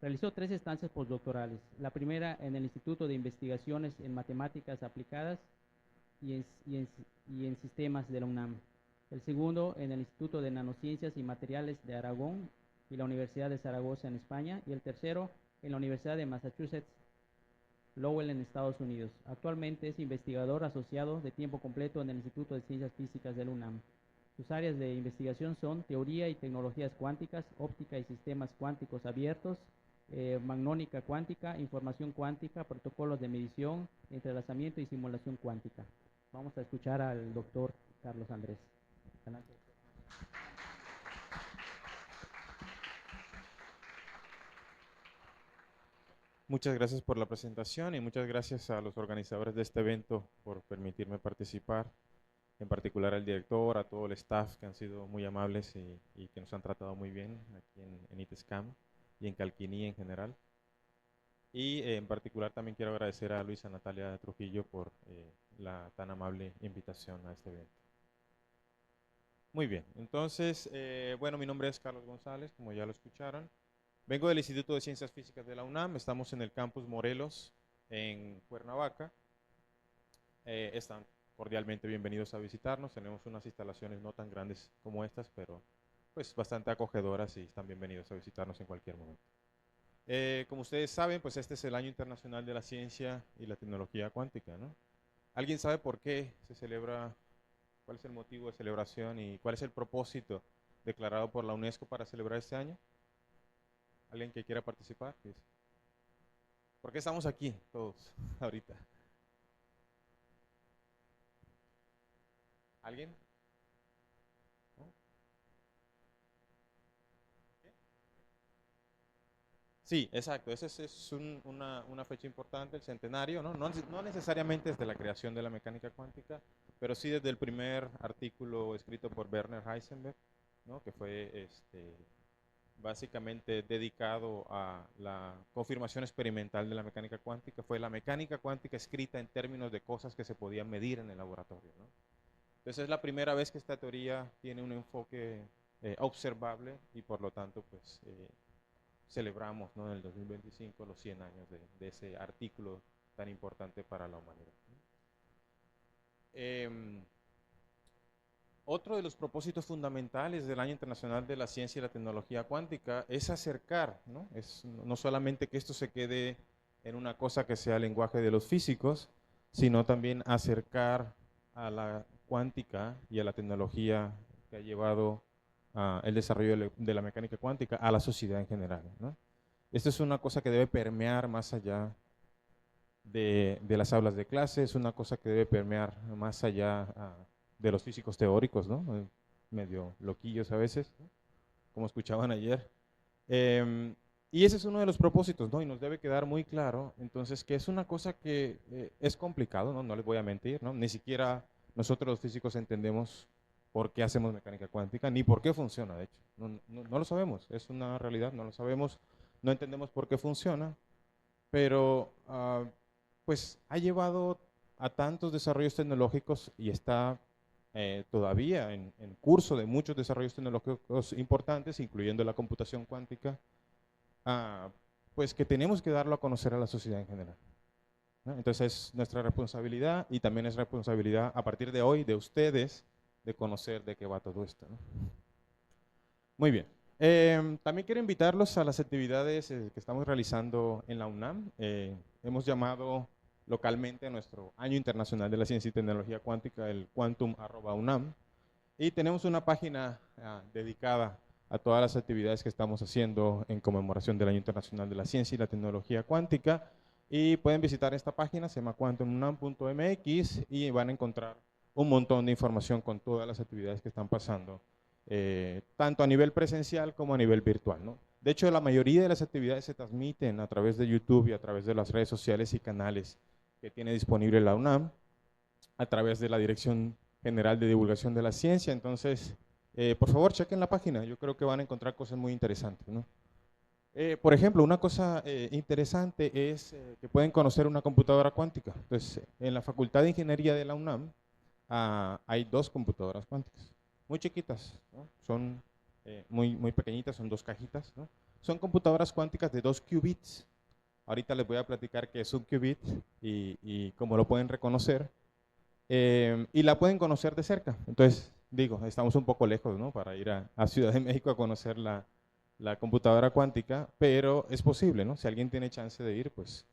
Realizó 3 estancias postdoctorales. La primera en el Instituto de Investigaciones en Matemáticas Aplicadas y en Sistemas de la UNAM. El segundo en el Instituto de Nanociencias y Materiales de Aragón y la Universidad de Zaragoza en España. Y el tercero en la Universidad de Massachusetts Lowell en Estados Unidos. Actualmente es investigador asociado de tiempo completo en el Instituto de Ciencias Físicas de la UNAM. Sus áreas de investigación son teoría y tecnologías cuánticas, óptica y sistemas cuánticos abiertos, magnónica cuántica, información cuántica, protocolos de medición, entrelazamiento y simulación cuántica. Vamos a escuchar al doctor Carlos Andrés. Adelante. Muchas gracias por la presentación y muchas gracias a los organizadores de este evento por permitirme participar, en particular al director, a todo el staff que han sido muy amables y que nos han tratado muy bien aquí en ITESCAM y en Calquiní en general. Y en particular también quiero agradecer a Luisa Natalia Trujillo por la tan amable invitación a este evento. Muy bien, entonces, bueno, mi nombre es Carlos González, como ya lo escucharon. Vengo del Instituto de Ciencias Físicas de la UNAM, estamos en el campus Morelos, en Cuernavaca. Están cordialmente bienvenidos a visitarnos, tenemos unas instalaciones no tan grandes como estas, pero pues bastante acogedoras y están bienvenidos a visitarnos en cualquier momento. Como ustedes saben, pues este es el Año Internacional de la Ciencia y la Tecnología Cuántica, ¿no? ¿Alguien sabe por qué se celebra, cuál es el motivo de celebración y cuál es el propósito declarado por la UNESCO para celebrar este año? ¿Alguien que quiera participar? ¿Por qué estamos aquí todos ahorita? ¿Alguien? ¿No? Sí, exacto. Esa es una fecha importante, el centenario, ¿no? No necesariamente desde la creación de la mecánica cuántica, pero sí desde el primer artículo escrito por Werner Heisenberg, ¿no? Que fue básicamente dedicado a la confirmación experimental de la mecánica cuántica. Fue la mecánica cuántica escrita en términos de cosas que se podían medir en el laboratorio, ¿no? Entonces es la primera vez que esta teoría tiene un enfoque observable y por lo tanto pues celebramos, ¿no?, en el 2025 los 100 años de ese artículo tan importante para la humanidad. Otro de los propósitos fundamentales del Año Internacional de la Ciencia y la Tecnología Cuántica es acercar, ¿no? Es no solamente que esto se quede en una cosa que sea el lenguaje de los físicos, sino también acercar a la cuántica y a la tecnología que ha llevado el desarrollo de la mecánica cuántica a la sociedad en general, ¿no? Esto es una cosa que debe permear más allá de las aulas de clase, es una cosa que debe permear más allá de los físicos teóricos, ¿no? Medio loquillos a veces, ¿no?, como escuchaban ayer. Y ese es uno de los propósitos, ¿no? Y nos debe quedar muy claro, entonces, que es una cosa que es complicado, ¿no? No les voy a mentir, ¿no? Ni siquiera nosotros los físicos entendemos por qué hacemos mecánica cuántica, ni por qué funciona, de hecho. No lo sabemos, es una realidad, no lo sabemos, no entendemos por qué funciona, pero pues ha llevado a tantos desarrollos tecnológicos y está todavía en curso de muchos desarrollos tecnológicos importantes, incluyendo la computación cuántica, pues que tenemos que darlo a conocer a la sociedad en general, ¿no? Entonces es nuestra responsabilidad y también es responsabilidad a partir de hoy de ustedes de conocer de qué va todo esto, ¿no? Muy bien. También quiero invitarlos a las actividades que estamos realizando en la UNAM. Hemos llamado localmente a nuestro Año Internacional de la Ciencia y Tecnología Cuántica, el quantum@unam, y tenemos una página dedicada a todas las actividades que estamos haciendo en conmemoración del Año Internacional de la Ciencia y la Tecnología Cuántica, y pueden visitar esta página, se llama quantumunam.mx, y van a encontrar un montón de información con todas las actividades que están pasando, tanto a nivel presencial como a nivel virtual, ¿no? De hecho, la mayoría de las actividades se transmiten a través de YouTube y a través de las redes sociales y canales que tiene disponible la UNAM, a través de la Dirección General de Divulgación de la Ciencia. Entonces, por favor, chequen la página, yo creo que van a encontrar cosas muy interesantes, ¿no? Por ejemplo, una cosa interesante es que pueden conocer una computadora cuántica. Entonces, en la Facultad de Ingeniería de la UNAM hay 2 computadoras cuánticas, muy chiquitas, ¿no? Son muy pequeñitas, son 2 cajitas, ¿no? son computadoras cuánticas de 2 qubits. Ahorita les voy a platicar qué es un qubit y cómo lo pueden reconocer. Y la pueden conocer de cerca. Entonces, digo, estamos un poco lejos, ¿no? Para ir a Ciudad de México a conocer la computadora cuántica, pero es posible, ¿no? Si alguien tiene chance de ir, pues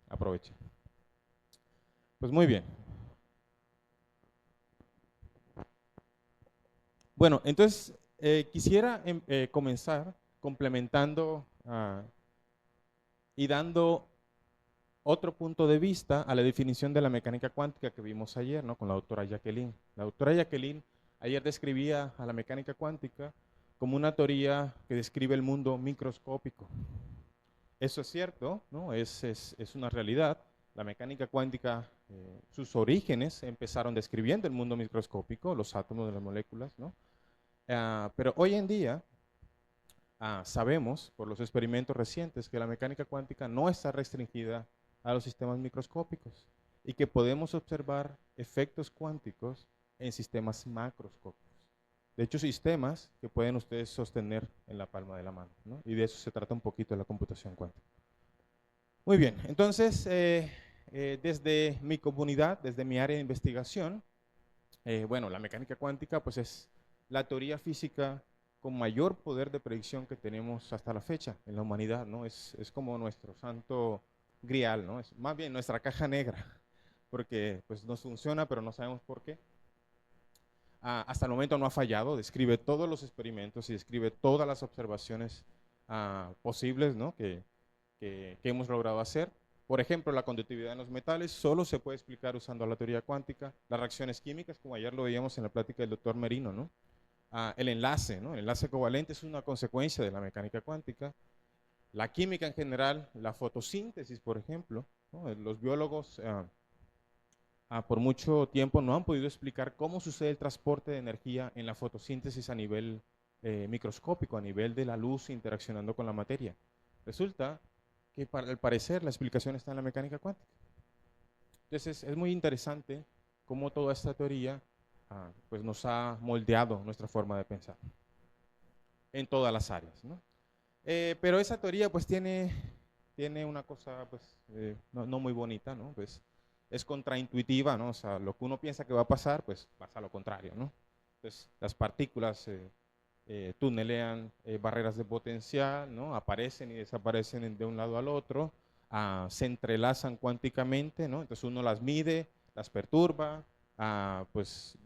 aproveche. Pues muy bien. Bueno, entonces quisiera comenzar complementando y dando otro punto de vista a la definición de la mecánica cuántica que vimos ayer, ¿no? Con la doctora Jacqueline. La doctora Jacqueline ayer describía a la mecánica cuántica como una teoría que describe el mundo microscópico. Eso es cierto, ¿no? Es una realidad. La mecánica cuántica, sus orígenes empezaron describiendo el mundo microscópico, los átomos de las moléculas, ¿no? Pero hoy en día sabemos por los experimentos recientes que la mecánica cuántica no está restringida a los sistemas microscópicos y que podemos observar efectos cuánticos en sistemas macroscópicos. De hecho, sistemas que pueden ustedes sostener en la palma de la mano, ¿no? Y de eso se trata un poquito de la computación cuántica. Muy bien, entonces, desde mi comunidad, desde mi área de investigación, bueno, la mecánica cuántica pues es la teoría física con mayor poder de predicción que tenemos hasta la fecha en la humanidad, ¿no? Es como nuestro santo grial, ¿no? Es más bien nuestra caja negra, porque pues nos funciona, pero no sabemos por qué. Hasta el momento no ha fallado, describe todos los experimentos y describe todas las observaciones posibles, ¿no? que hemos logrado hacer. Por ejemplo, la conductividad en los metales solo se puede explicar usando la teoría cuántica. Las reacciones químicas, como ayer lo veíamos en la plática del doctor Merino, ¿no? El enlace, ¿no? El enlace covalente es una consecuencia de la mecánica cuántica. La química en general, la fotosíntesis, por ejemplo, ¿no? Los biólogos por mucho tiempo no han podido explicar cómo sucede el transporte de energía en la fotosíntesis a nivel microscópico, a nivel de la luz interaccionando con la materia. Resulta que al parecer la explicación está en la mecánica cuántica. Entonces es muy interesante cómo toda esta teoría pues nos ha moldeado nuestra forma de pensar en todas las áreas, ¿no? Pero esa teoría pues tiene una cosa pues no muy bonita, ¿no? Pues es contraintuitiva, ¿no? O sea, lo que uno piensa que va a pasar, pues pasa lo contrario, ¿no? Entonces las partículas tunelean barreras de potencial, ¿no? Aparecen y desaparecen de un lado al otro, se entrelazan cuánticamente, ¿no? Entonces uno las mide, las perturba, pues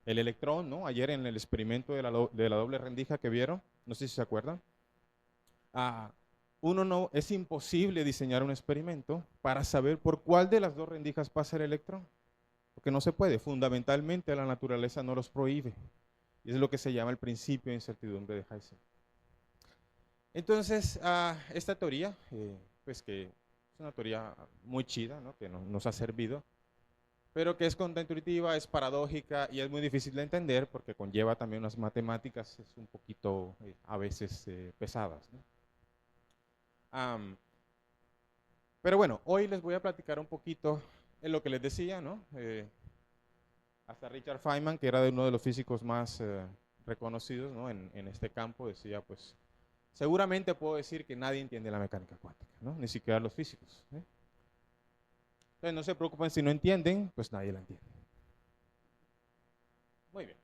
el electrón, ¿no? Ayer en el experimento de la doble rendija que vieron, no sé si se acuerdan, es imposible diseñar un experimento para saber por cuál de las dos rendijas pasa el electrón, porque no se puede, fundamentalmente la naturaleza no los prohíbe. Y es lo que se llama el principio de incertidumbre de Heisenberg. Entonces, esta teoría, pues que es una teoría muy chida, ¿no? Que nos ha servido, pero que es contraintuitiva, es paradójica y es muy difícil de entender porque conlleva también unas matemáticas un poquito a veces pesadas, ¿no? Pero bueno, hoy les voy a platicar un poquito en lo que les decía, ¿no? Hasta Richard Feynman, que era uno de los físicos más reconocidos, ¿no? en este campo, decía, pues, seguramente puedo decir que nadie entiende la mecánica cuántica, ¿no? Ni siquiera los físicos, ¿eh? Entonces, no se preocupen si no entienden, pues nadie la entiende. Muy bien.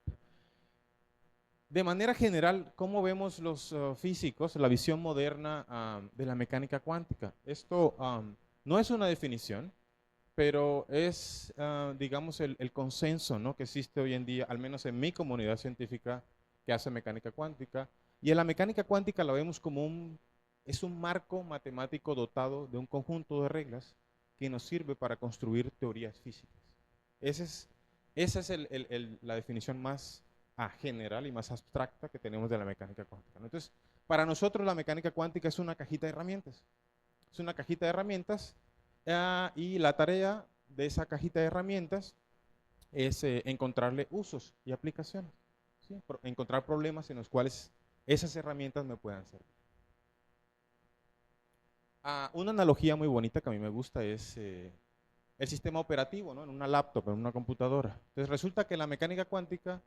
De manera general, ¿cómo vemos los físicos la visión moderna de la mecánica cuántica? Esto no es una definición, pero es, digamos, el consenso, ¿no? Que existe hoy en día, al menos en mi comunidad científica que hace mecánica cuántica. Y en la mecánica cuántica la vemos como es un marco matemático dotado de un conjunto de reglas que nos sirve para construir teorías físicas. Esa es la definición más general y más abstracta que tenemos de la mecánica cuántica, ¿no? Entonces, para nosotros la mecánica cuántica es una cajita de herramientas. Es una cajita de herramientas y la tarea de esa cajita de herramientas es encontrarle usos y aplicaciones, ¿sí? Encontrar problemas en los cuales esas herramientas me puedan servir. Una analogía muy bonita que a mí me gusta es el sistema operativo, ¿no? En una laptop, en una computadora. Entonces resulta que la mecánica cuántica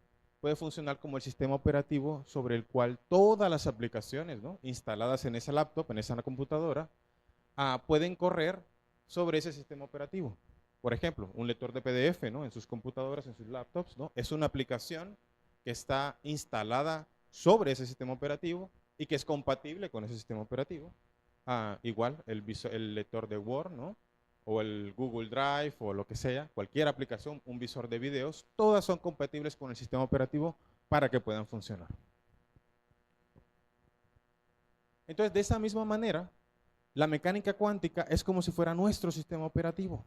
puede funcionar como el sistema operativo sobre el cual todas las aplicaciones, ¿no?, instaladas en esa laptop, en esa computadora, pueden correr sobre ese sistema operativo. Por ejemplo, un lector de PDF, ¿no?, en sus computadoras, en sus laptops, ¿no?, es una aplicación que está instalada sobre ese sistema operativo y que es compatible con ese sistema operativo. Igual el lector de Word, ¿no?, o el Google Drive o lo que sea, cualquier aplicación, un visor de videos, todas son compatibles con el sistema operativo para que puedan funcionar. Entonces, de esa misma manera, la mecánica cuántica es como si fuera nuestro sistema operativo.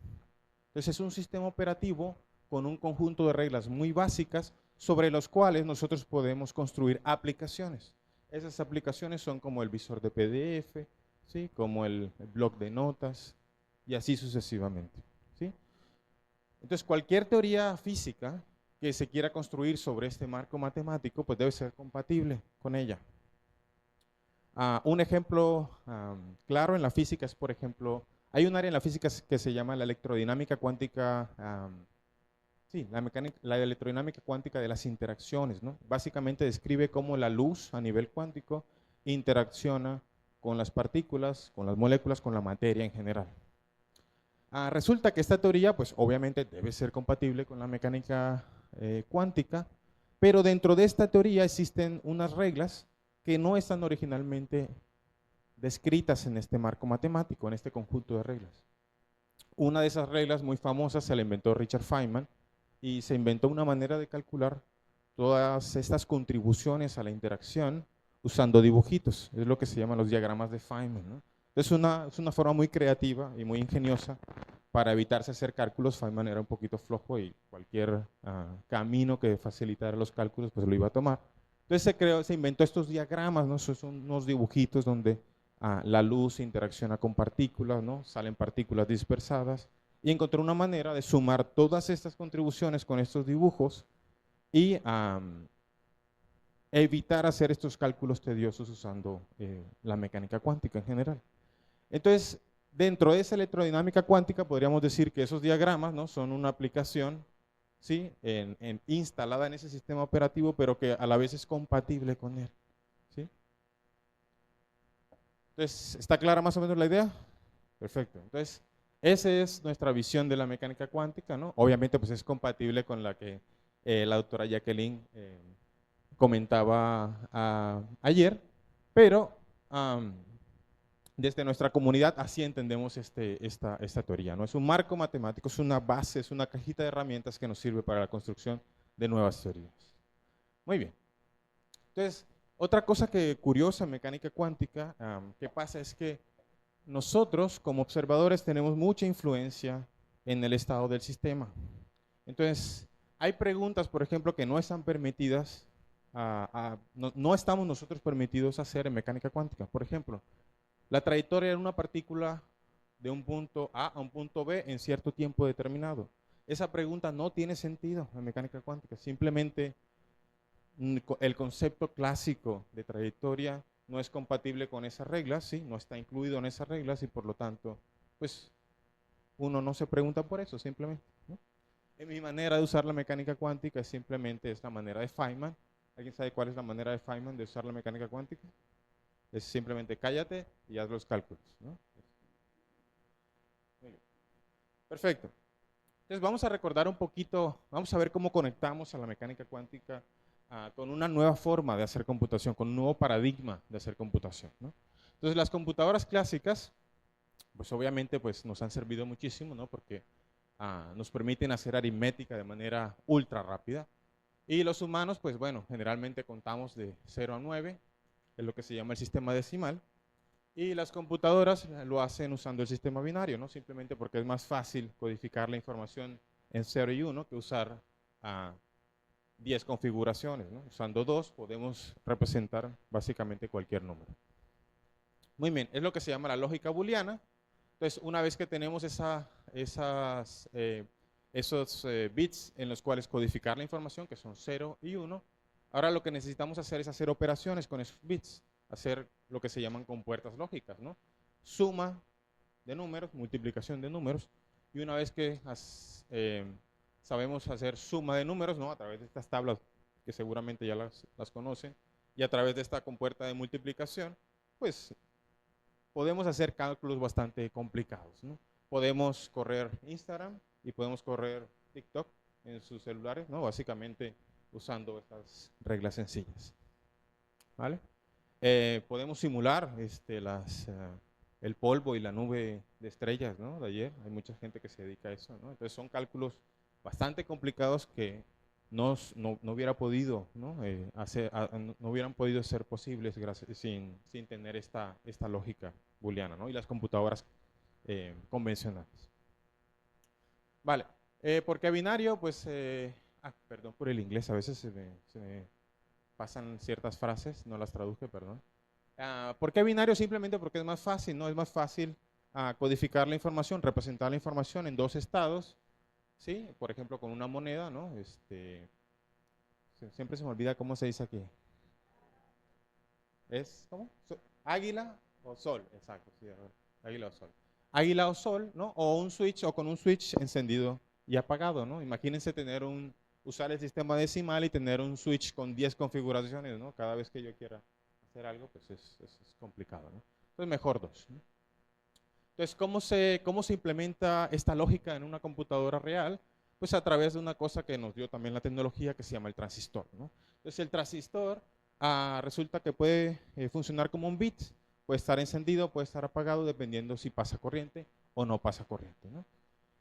Entonces, es un sistema operativo con un conjunto de reglas muy básicas sobre los cuales nosotros podemos construir aplicaciones. Esas aplicaciones son como el visor de PDF, ¿sí?, como el bloc de notas y así sucesivamente, ¿sí? Entonces, cualquier teoría física que se quiera construir sobre este marco matemático, pues debe ser compatible con ella. Un ejemplo claro en la física es, por ejemplo, hay un área en la física que se llama la electrodinámica cuántica, la electrodinámica cuántica de las interacciones, ¿no? Básicamente describe cómo la luz a nivel cuántico interacciona con las partículas, con las moléculas, con la materia en general. Resulta que esta teoría, pues obviamente debe ser compatible con la mecánica cuántica, pero dentro de esta teoría existen unas reglas que no están originalmente descritas en este marco matemático, en este conjunto de reglas. Una de esas reglas muy famosas se la inventó Richard Feynman y se inventó una manera de calcular todas estas contribuciones a la interacción usando dibujitos. Es lo que se llaman los diagramas de Feynman, ¿no? Es una forma muy creativa y muy ingeniosa para evitarse hacer cálculos. Feynman era un poquito flojo y cualquier camino que facilitara los cálculos pues lo iba a tomar. Entonces se inventó estos diagramas, ¿no? Son unos dibujitos donde la luz interacciona con partículas, ¿no? Salen partículas dispersadas, y encontró una manera de sumar todas estas contribuciones con estos dibujos y evitar hacer estos cálculos tediosos usando la mecánica cuántica en general. Entonces, dentro de esa electrodinámica cuántica podríamos decir que esos diagramas, ¿no?, son una aplicación, ¿sí?, instalada en ese sistema operativo, pero que a la vez es compatible con él, ¿sí? Entonces, ¿está clara más o menos la idea? Perfecto. Entonces, esa es nuestra visión de la mecánica cuántica, ¿no? Obviamente, pues es compatible con la que la doctora Jacqueline comentaba ayer, pero desde nuestra comunidad así entendemos esta teoría, ¿no? Es un marco matemático, es una base, es una cajita de herramientas que nos sirve para la construcción de nuevas teorías. Muy bien. Entonces, otra cosa curiosa en mecánica cuántica que pasa es que nosotros como observadores tenemos mucha influencia en el estado del sistema. Entonces, hay preguntas, por ejemplo, que no están permitidas, no estamos nosotros permitidos hacer en mecánica cuántica. Por ejemplo, la trayectoria de una partícula de un punto A a un punto B en cierto tiempo determinado. Esa pregunta no tiene sentido en mecánica cuántica. Simplemente el concepto clásico de trayectoria no es compatible con esas reglas, ¿sí? No está incluido en esas reglas y por lo tanto, pues uno no se pregunta por eso, simplemente, ¿no? En mi manera de usar la mecánica cuántica es la manera de Feynman. ¿Alguien sabe cuál es la manera de Feynman de usar la mecánica cuántica? Es simplemente cállate y haz los cálculos, ¿no? Perfecto. Entonces vamos a recordar un poquito, vamos a ver cómo conectamos a la mecánica cuántica con una nueva forma de hacer computación, con un nuevo paradigma de hacer computación, ¿no? Entonces las computadoras clásicas, pues obviamente pues, nos han servido muchísimo, ¿no? Porque nos permiten hacer aritmética de manera ultra rápida. Y los humanos, pues bueno, generalmente contamos de 0 a 9, es lo que se llama el sistema decimal. Y las computadoras lo hacen usando el sistema binario, ¿no? Simplemente porque es más fácil codificar la información en 0 y 1 que usar 10 configuraciones, ¿no? Usando 2 podemos representar básicamente cualquier número. Muy bien, es lo que se llama la lógica booleana. Entonces, una vez que tenemos esos bits en los cuales codificar la información, que son 0 y 1, ahora lo que necesitamos hacer es hacer operaciones con esos bits, hacer lo que se llaman compuertas lógicas, ¿no? Suma de números, multiplicación de números, y una vez que sabemos hacer suma de números, ¿no?, a través de estas tablas que seguramente ya las conocen, y a través de esta compuerta de multiplicación, pues podemos hacer cálculos bastante complicados, ¿no? Podemos correr Instagram y podemos correr TikTok en sus celulares, ¿no? Básicamente usando estas reglas sencillas, ¿vale? Podemos simular el polvo y la nube de estrellas, ¿no? De ayer. Hay mucha gente que se dedica a eso, ¿no? Entonces son cálculos bastante complicados que no hubiera podido, ¿no? No hubieran podido ser posibles sin tener esta lógica booleana, ¿no? Y las computadoras convencionales. Vale. ¿Por qué binario? Pues, perdón por el inglés, a veces se me pasan ciertas frases, no las traduje, perdón. ¿Por qué binario? Simplemente porque es más fácil, ¿no? Es más fácil codificar la información, representar la información en dos estados, ¿sí? Por ejemplo, con una moneda, ¿no? Siempre se me olvida cómo se dice aquí. ¿Cómo? Águila o sol, exacto, sí, águila o sol. Águila o sol, ¿no? O un switch, o con un switch encendido y apagado, ¿no? Imagínense usar el sistema decimal y tener un switch con 10 configuraciones, ¿no? Cada vez que yo quiera hacer algo, pues es complicado, ¿no? Entonces mejor dos, ¿no? Entonces, ¿cómo se implementa esta lógica en una computadora real? Pues a través de una cosa que nos dio también la tecnología que se llama el transistor, ¿no? Entonces el transistor resulta que puede funcionar como un bit, puede estar encendido, puede estar apagado, dependiendo si pasa corriente o no pasa corriente, ¿no?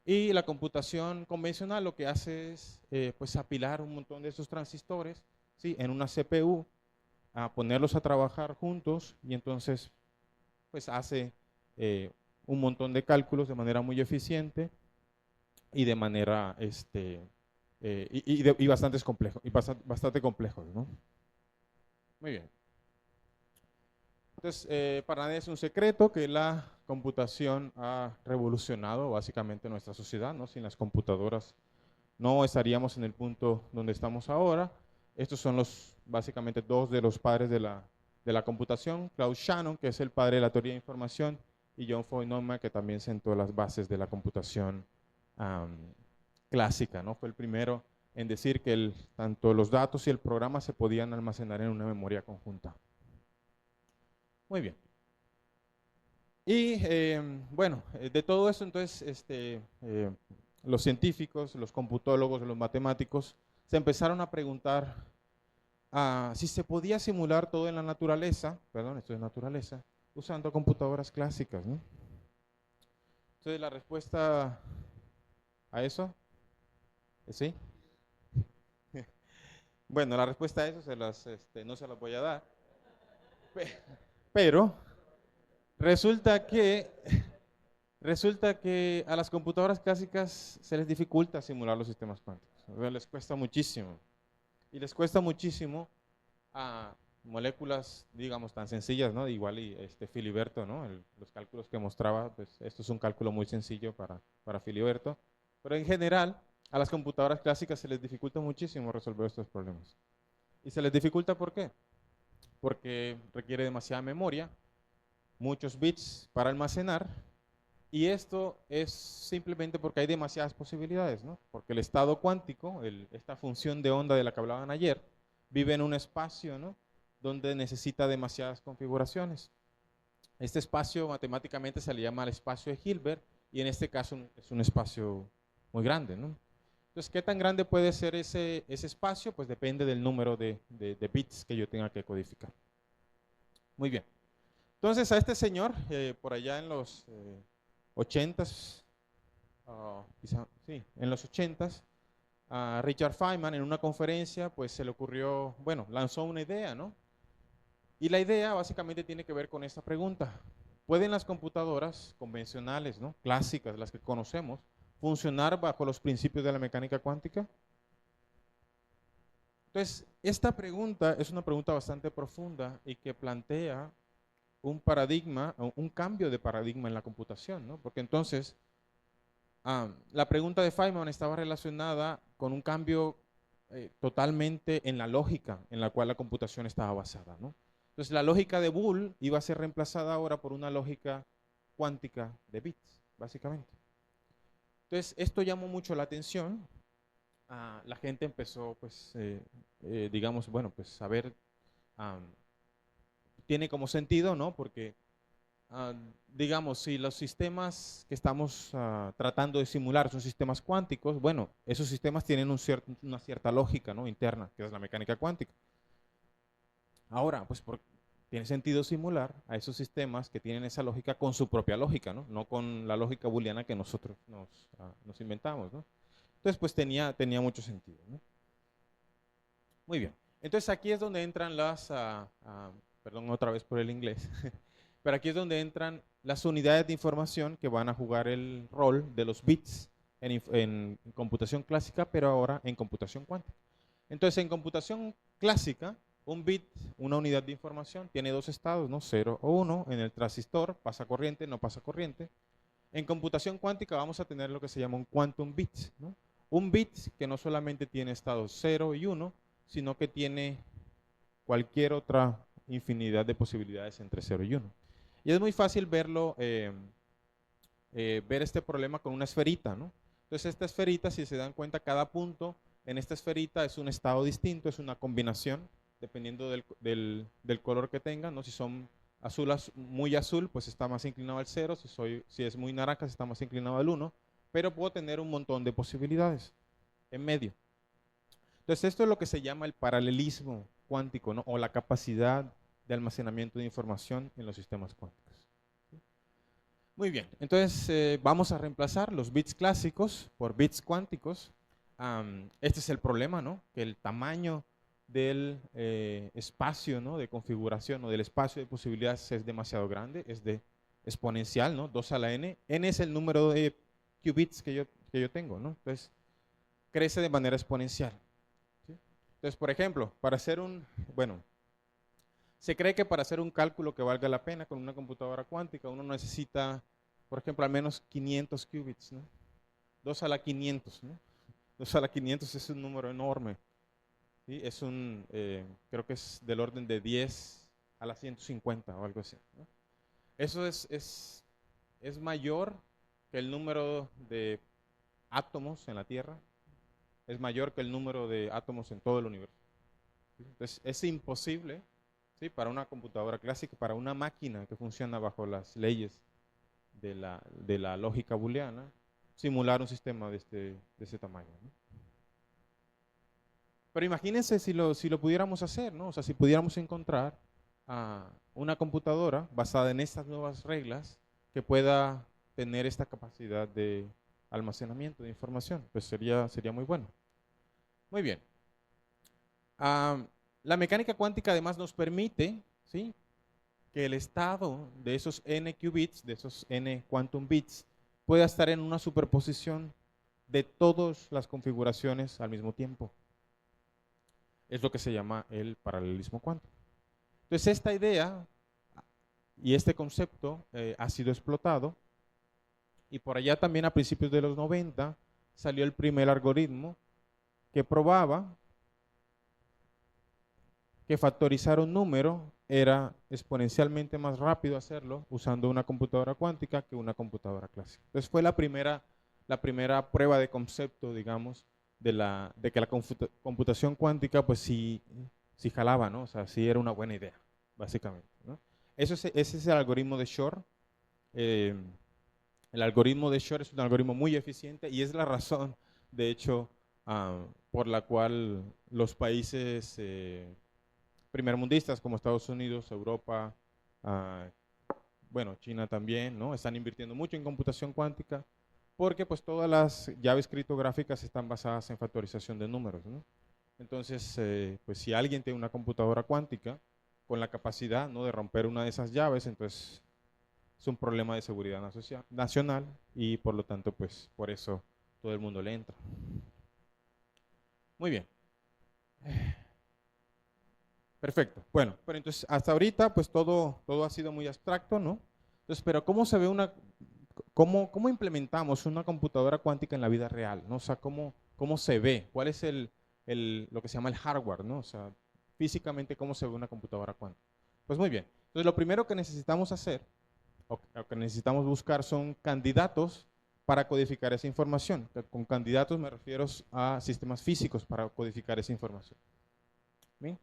Y la computación convencional lo que hace es pues apilar un montón de esos transistores, ¿sí? En una CPU, a ponerlos a trabajar juntos y entonces pues hace un montón de cálculos de manera muy eficiente y de manera bastante complejos, ¿no? Muy bien. Entonces, para nadie es un secreto que la computación ha revolucionado básicamente nuestra sociedad, ¿no? Sin las computadoras no estaríamos en el punto donde estamos ahora. Estos son básicamente dos de los padres de la computación, Claude Shannon, que es el padre de la teoría de información, y John Von Neumann, que también sentó las bases de la computación clásica, ¿no? Fue el primero en decir que tanto los datos y el programa se podían almacenar en una memoria conjunta. Muy bien. Y bueno, de todo eso, entonces, los científicos, los computólogos, los matemáticos, se empezaron a preguntar si se podía simular todo en la naturaleza, perdón, esto es naturaleza, usando computadoras clásicas, ¿no? Entonces, la respuesta a eso es sí. Bueno, la respuesta a eso no se las voy a dar, pero resulta que a las computadoras clásicas se les dificulta simular los sistemas cuánticos. Les cuesta muchísimo. Y les cuesta muchísimo a moléculas, digamos, tan sencillas, ¿no? Igual y Filiberto, ¿no? Los cálculos que mostraba, pues esto es un cálculo muy sencillo para Filiberto. Pero en general, a las computadoras clásicas se les dificulta muchísimo resolver estos problemas. ¿Y se les dificulta por qué? Porque requiere demasiada memoria, muchos bits para almacenar, y esto es simplemente porque hay demasiadas posibilidades, ¿no? Porque el estado cuántico, esta función de onda de la que hablaban ayer, vive en un espacio, ¿no? Donde necesita demasiadas configuraciones. Este espacio matemáticamente se le llama el espacio de Hilbert, y en este caso es un espacio muy grande, ¿no? Entonces, ¿qué tan grande puede ser ese espacio? Pues depende del número de bits que yo tenga que codificar. Muy bien. Entonces, a este señor, por allá en los 80s, sí, en los 80s, a Richard Feynman en una conferencia, pues se le ocurrió, bueno, lanzó una idea, ¿no? Y la idea básicamente tiene que ver con esta pregunta. ¿Pueden las computadoras convencionales, ¿no? Clásicas, las que conocemos, funcionar bajo los principios de la mecánica cuántica? Entonces, esta pregunta es una pregunta bastante profunda y que plantea un paradigma, un cambio de paradigma en la computación, ¿no? Porque entonces, la pregunta de Feynman estaba relacionada con un cambio totalmente en la lógica en la cual la computación estaba basada, ¿no? Entonces, la lógica de Boole iba a ser reemplazada ahora por una lógica cuántica de bits, básicamente. Entonces, esto llamó mucho la atención la gente empezó, pues, digamos, bueno, pues a ver, tiene como sentido, ¿no? Porque, digamos, si los sistemas que estamos tratando de simular son sistemas cuánticos, bueno, esos sistemas tienen una cierta lógica, ¿no? Interna, que es la mecánica cuántica. Ahora, pues, tiene sentido simular a esos sistemas que tienen esa lógica con su propia lógica, ¿no? No con la lógica booleana que nosotros nos inventamos, ¿no? Entonces, pues tenía mucho sentido, ¿no? Muy bien. Entonces aquí es donde entran perdón otra vez por el inglés, pero aquí es donde entran las unidades de información que van a jugar el rol de los bits en computación clásica, pero ahora en computación cuántica. Entonces en computación clásica, un bit, una unidad de información, tiene dos estados, ¿no? 0 o 1. En el transistor pasa corriente, no pasa corriente. En computación cuántica vamos a tener lo que se llama un quantum bit, ¿no? Un bit que no solamente tiene estados 0 y 1, sino que tiene cualquier otra infinidad de posibilidades entre 0 y 1. Y es muy fácil verlo, ver este problema con una esferita, ¿no? Entonces esta esferita, si se dan cuenta, cada punto en esta esferita es un estado distinto, es una combinación, dependiendo del color que tengan, ¿no? Si son muy azul, pues está más inclinado al 0, si es muy naranja, está más inclinado al 1, pero puedo tener un montón de posibilidades en medio. Entonces esto es lo que se llama el paralelismo cuántico, ¿no? O la capacidad de almacenamiento de información en los sistemas cuánticos. Muy bien, entonces vamos a reemplazar los bits clásicos por bits cuánticos. Este es el problema, ¿no? Que el tamaño del espacio, ¿no? De configuración o del espacio de posibilidades es demasiado grande, es exponencial, ¿no? 2 a la n. N es el número de qubits que yo tengo, ¿no? Entonces crece de manera exponencial. ¿Sí? Entonces, por ejemplo, se cree que para hacer un cálculo que valga la pena con una computadora cuántica, uno necesita, por ejemplo, al menos 500 qubits, ¿no? 2 a la 500, ¿no? 2 a la 500 es un número enorme. ¿Sí? Creo que es del orden de 10 a la 150 o algo así, ¿no? Eso es mayor que el número de átomos en la Tierra, es mayor que el número de átomos en todo el universo. ¿Sí? Entonces, es imposible, ¿sí? Para una computadora clásica, para una máquina que funciona bajo las leyes de la lógica booleana, simular un sistema de ese tamaño, ¿no? Pero imagínense si lo pudiéramos hacer, ¿no? O sea, si pudiéramos encontrar una computadora basada en estas nuevas reglas que pueda tener esta capacidad de almacenamiento de información, pues sería muy bueno. Muy bien. La mecánica cuántica además nos permite, ¿sí?, que el estado de esos n qubits, de esos n quantum bits, pueda estar en una superposición de todas las configuraciones al mismo tiempo. Es lo que se llama el paralelismo cuántico. Entonces esta idea y este concepto ha sido explotado, y por allá también a principios de los 90 salió el primer algoritmo que probaba que factorizar un número era exponencialmente más rápido hacerlo usando una computadora cuántica que una computadora clásica. Entonces fue la primera prueba de concepto, digamos, de que la computación cuántica pues sí jalaba, ¿no? O sea, sí era una buena idea, básicamente, ¿no? Ese es el algoritmo de Shor. El algoritmo de Shor es un algoritmo muy eficiente y es la razón, de hecho, por la cual los países primermundistas como Estados Unidos, Europa, bueno, China también, ¿no? Están invirtiendo mucho en computación cuántica porque pues todas las llaves criptográficas están basadas en factorización de números, ¿no? Entonces, pues si alguien tiene una computadora cuántica con la capacidad, ¿no?, de romper una de esas llaves, entonces es un problema de seguridad nacional y por lo tanto, pues por eso todo el mundo le entra. Muy bien. Perfecto. Bueno, pero entonces hasta ahorita pues todo ha sido muy abstracto, ¿no? Entonces, pero ¿cómo se ve cómo implementamos una computadora cuántica en la vida real, ¿no? O sea, ¿cómo se ve? ¿Cuál es lo que se llama el hardware, ¿no? O sea, físicamente, ¿cómo se ve una computadora cuántica? Pues muy bien. Entonces, lo primero que necesitamos hacer, o que necesitamos buscar son candidatos para codificar esa información. Con candidatos me refiero a sistemas físicos para codificar esa información. ¿Bien?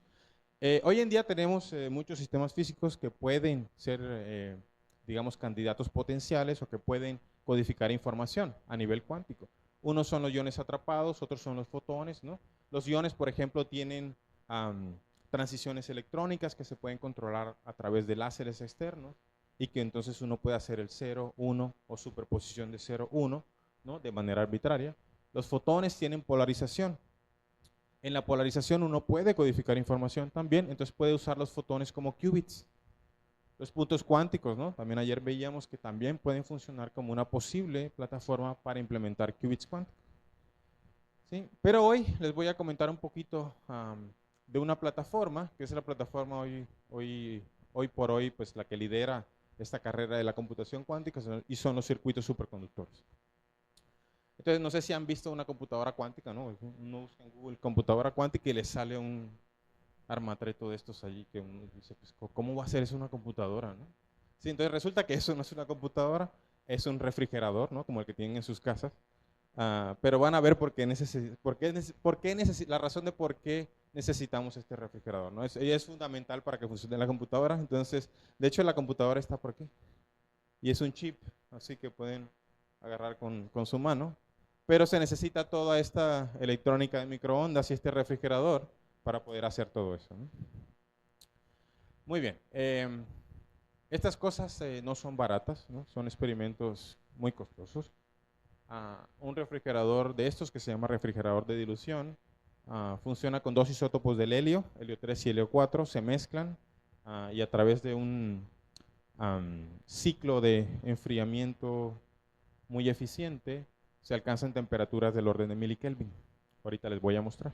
Hoy en día tenemos muchos sistemas físicos que pueden ser, digamos, candidatos potenciales o que pueden codificar información a nivel cuántico. Unos son los iones atrapados, otros son los fotones, ¿no? Los iones, por ejemplo, tienen transiciones electrónicas que se pueden controlar a través de láseres externos y que entonces uno puede hacer el 0, 1 o superposición de 0, 1, ¿no? De manera arbitraria. Los fotones tienen polarización. En la polarización uno puede codificar información también, entonces puede usar los fotones como qubits. Los puntos cuánticos, ¿no? También ayer veíamos que también pueden funcionar como una posible plataforma para implementar qubits cuánticos. ¿Sí? Pero hoy les voy a comentar un poquito de una plataforma, que es la plataforma hoy por hoy, pues la que lidera esta carrera de la computación cuántica y son los circuitos superconductores. Entonces, no sé si han visto una computadora cuántica, ¿no? Uno busca en Google computadora cuántica y le sale un armatreto de estos allí que uno dice, pues, ¿cómo va a ser eso una computadora, no? Sí, entonces resulta que eso no es una computadora, es un refrigerador, ¿no? Como el que tienen en sus casas. Pero van a ver la razón de por qué necesitamos este refrigerador, ¿no? Es fundamental para que funcione la computadora. Entonces, de hecho, la computadora está por aquí. Y es un chip, así que pueden agarrar con su mano. Pero se necesita toda esta electrónica de microondas y este refrigerador para poder hacer todo eso, ¿no? Muy bien. Estas cosas no son baratas, ¿no? Son experimentos muy costosos. Un refrigerador de estos que se llama refrigerador de dilución funciona con dos isótopos del helio, helio 3 y helio 4, se mezclan y a través de un ciclo de enfriamiento muy eficiente se alcanzan temperaturas del orden de milikelvin. Ahorita les voy a mostrar.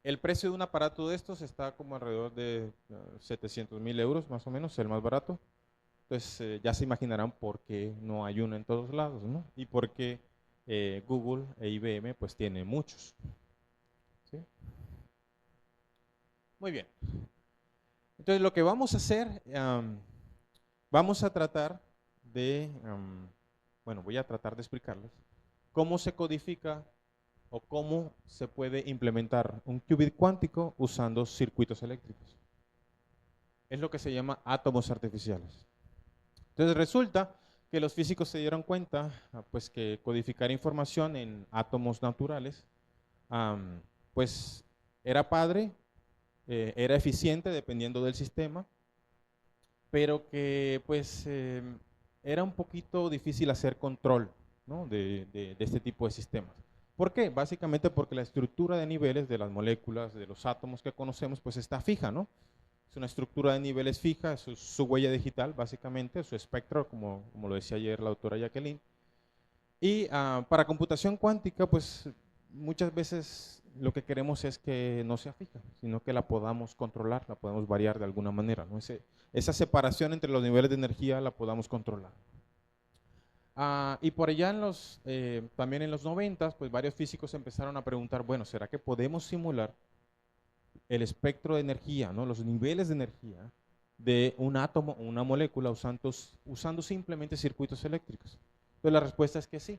El precio de un aparato de estos está como alrededor de 700,000 euros más o menos, el más barato. Entonces ya se imaginarán por qué no hay uno en todos lados, ¿no? Y por qué Google e IBM pues tienen muchos. ¿Sí? Muy bien. Entonces lo que vamos a hacer, vamos a tratar de, bueno, voy a tratar de explicarles cómo se codifica o cómo se puede implementar un qubit cuántico usando circuitos eléctricos. Es lo que se llama átomos artificiales. Entonces resulta que los físicos se dieron cuenta pues que codificar información en átomos naturales pues era padre, era eficiente dependiendo del sistema, pero que pues era un poquito difícil hacer control, ¿no? de este tipo de sistemas. ¿Por qué? Básicamente porque la estructura de niveles de las moléculas, de los átomos que conocemos, pues está fija, ¿no? Es una estructura de niveles fija, es su huella digital, básicamente, su espectro, como lo decía ayer la doctora Jacqueline. Y para computación cuántica, pues muchas veces lo que queremos es que no sea fija, sino que la podamos controlar, la podamos variar de alguna manera, ¿no? Esa separación entre los niveles de energía la podamos controlar. Y por allá también en los 90, pues varios físicos empezaron a preguntar, bueno, ¿será que podemos simular el espectro de energía, ¿no? Los niveles de energía de un átomo o una molécula usando simplemente circuitos eléctricos? Entonces la respuesta es que sí.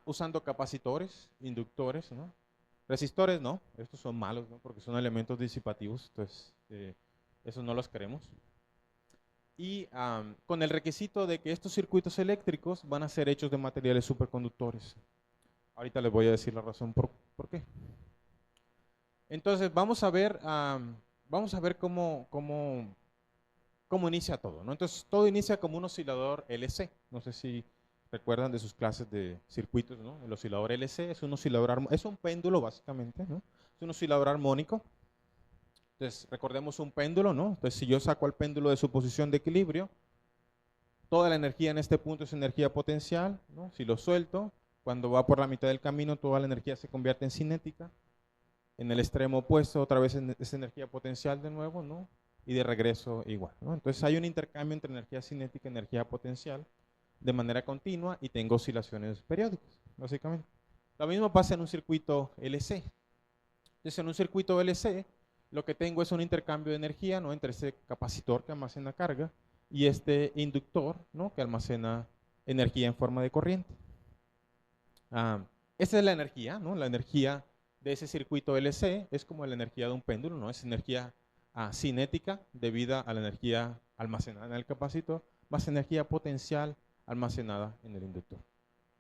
Usando capacitores, inductores, ¿no? Resistores no, estos son malos, ¿no? Porque son elementos disipativos, entonces esos no los queremos. Y con el requisito de que estos circuitos eléctricos van a ser hechos de materiales superconductores. Ahorita les voy a decir la razón por qué. Entonces vamos a ver cómo inicia todo, ¿no? Entonces todo inicia como un oscilador LC. No sé si recuerdan de sus clases de circuitos, ¿no? El oscilador LC es un oscilador, es un péndulo básicamente, ¿no? Es un oscilador armónico. Entonces recordemos un péndulo, ¿no? Entonces si yo saco al péndulo de su posición de equilibrio, toda la energía en este punto es energía potencial, ¿no? Si lo suelto, cuando va por la mitad del camino, toda la energía se convierte en cinética. En el extremo opuesto, otra vez es energía potencial de nuevo, ¿no? Y de regreso igual, ¿no? Entonces hay un intercambio entre energía cinética y energía potencial de manera continua y tengo oscilaciones periódicas, básicamente. Lo mismo pasa en un circuito LC. Entonces en un circuito LC lo que tengo es un intercambio de energía, ¿no? Entre ese capacitor que almacena carga y este inductor, ¿no? Que almacena energía en forma de corriente. Esta es la energía, ¿no? La energía de ese circuito LC es como la energía de un péndulo, ¿no? Es energía cinética debida a la energía almacenada en el capacitor, más energía potencial almacenada en el inductor.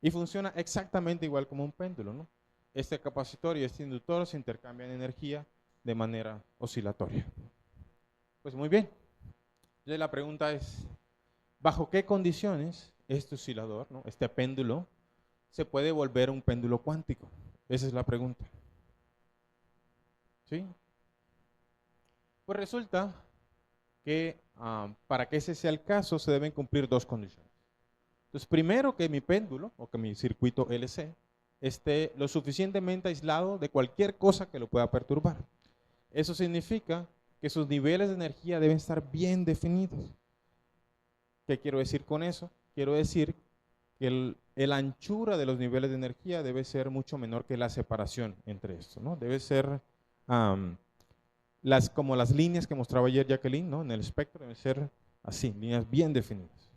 Y funciona exactamente igual como un péndulo, ¿no? Este capacitor y este inductor se intercambian energía de manera oscilatoria. Pues muy bien. Entonces la pregunta es, ¿bajo qué condiciones este oscilador, ¿no? Este péndulo, se puede volver un péndulo cuántico? Esa es la pregunta. ¿Sí? Pues resulta que para que ese sea el caso se deben cumplir dos condiciones. Entonces, primero, que mi péndulo o que mi circuito LC esté lo suficientemente aislado de cualquier cosa que lo pueda perturbar. Eso significa que sus niveles de energía deben estar bien definidos. ¿Qué quiero decir con eso? Quiero decir que el anchura de los niveles de energía debe ser mucho menor que la separación entre estos, ¿no? Debe ser como las líneas que mostraba ayer Jacqueline, ¿no? En el espectro deben ser así, líneas bien definidas.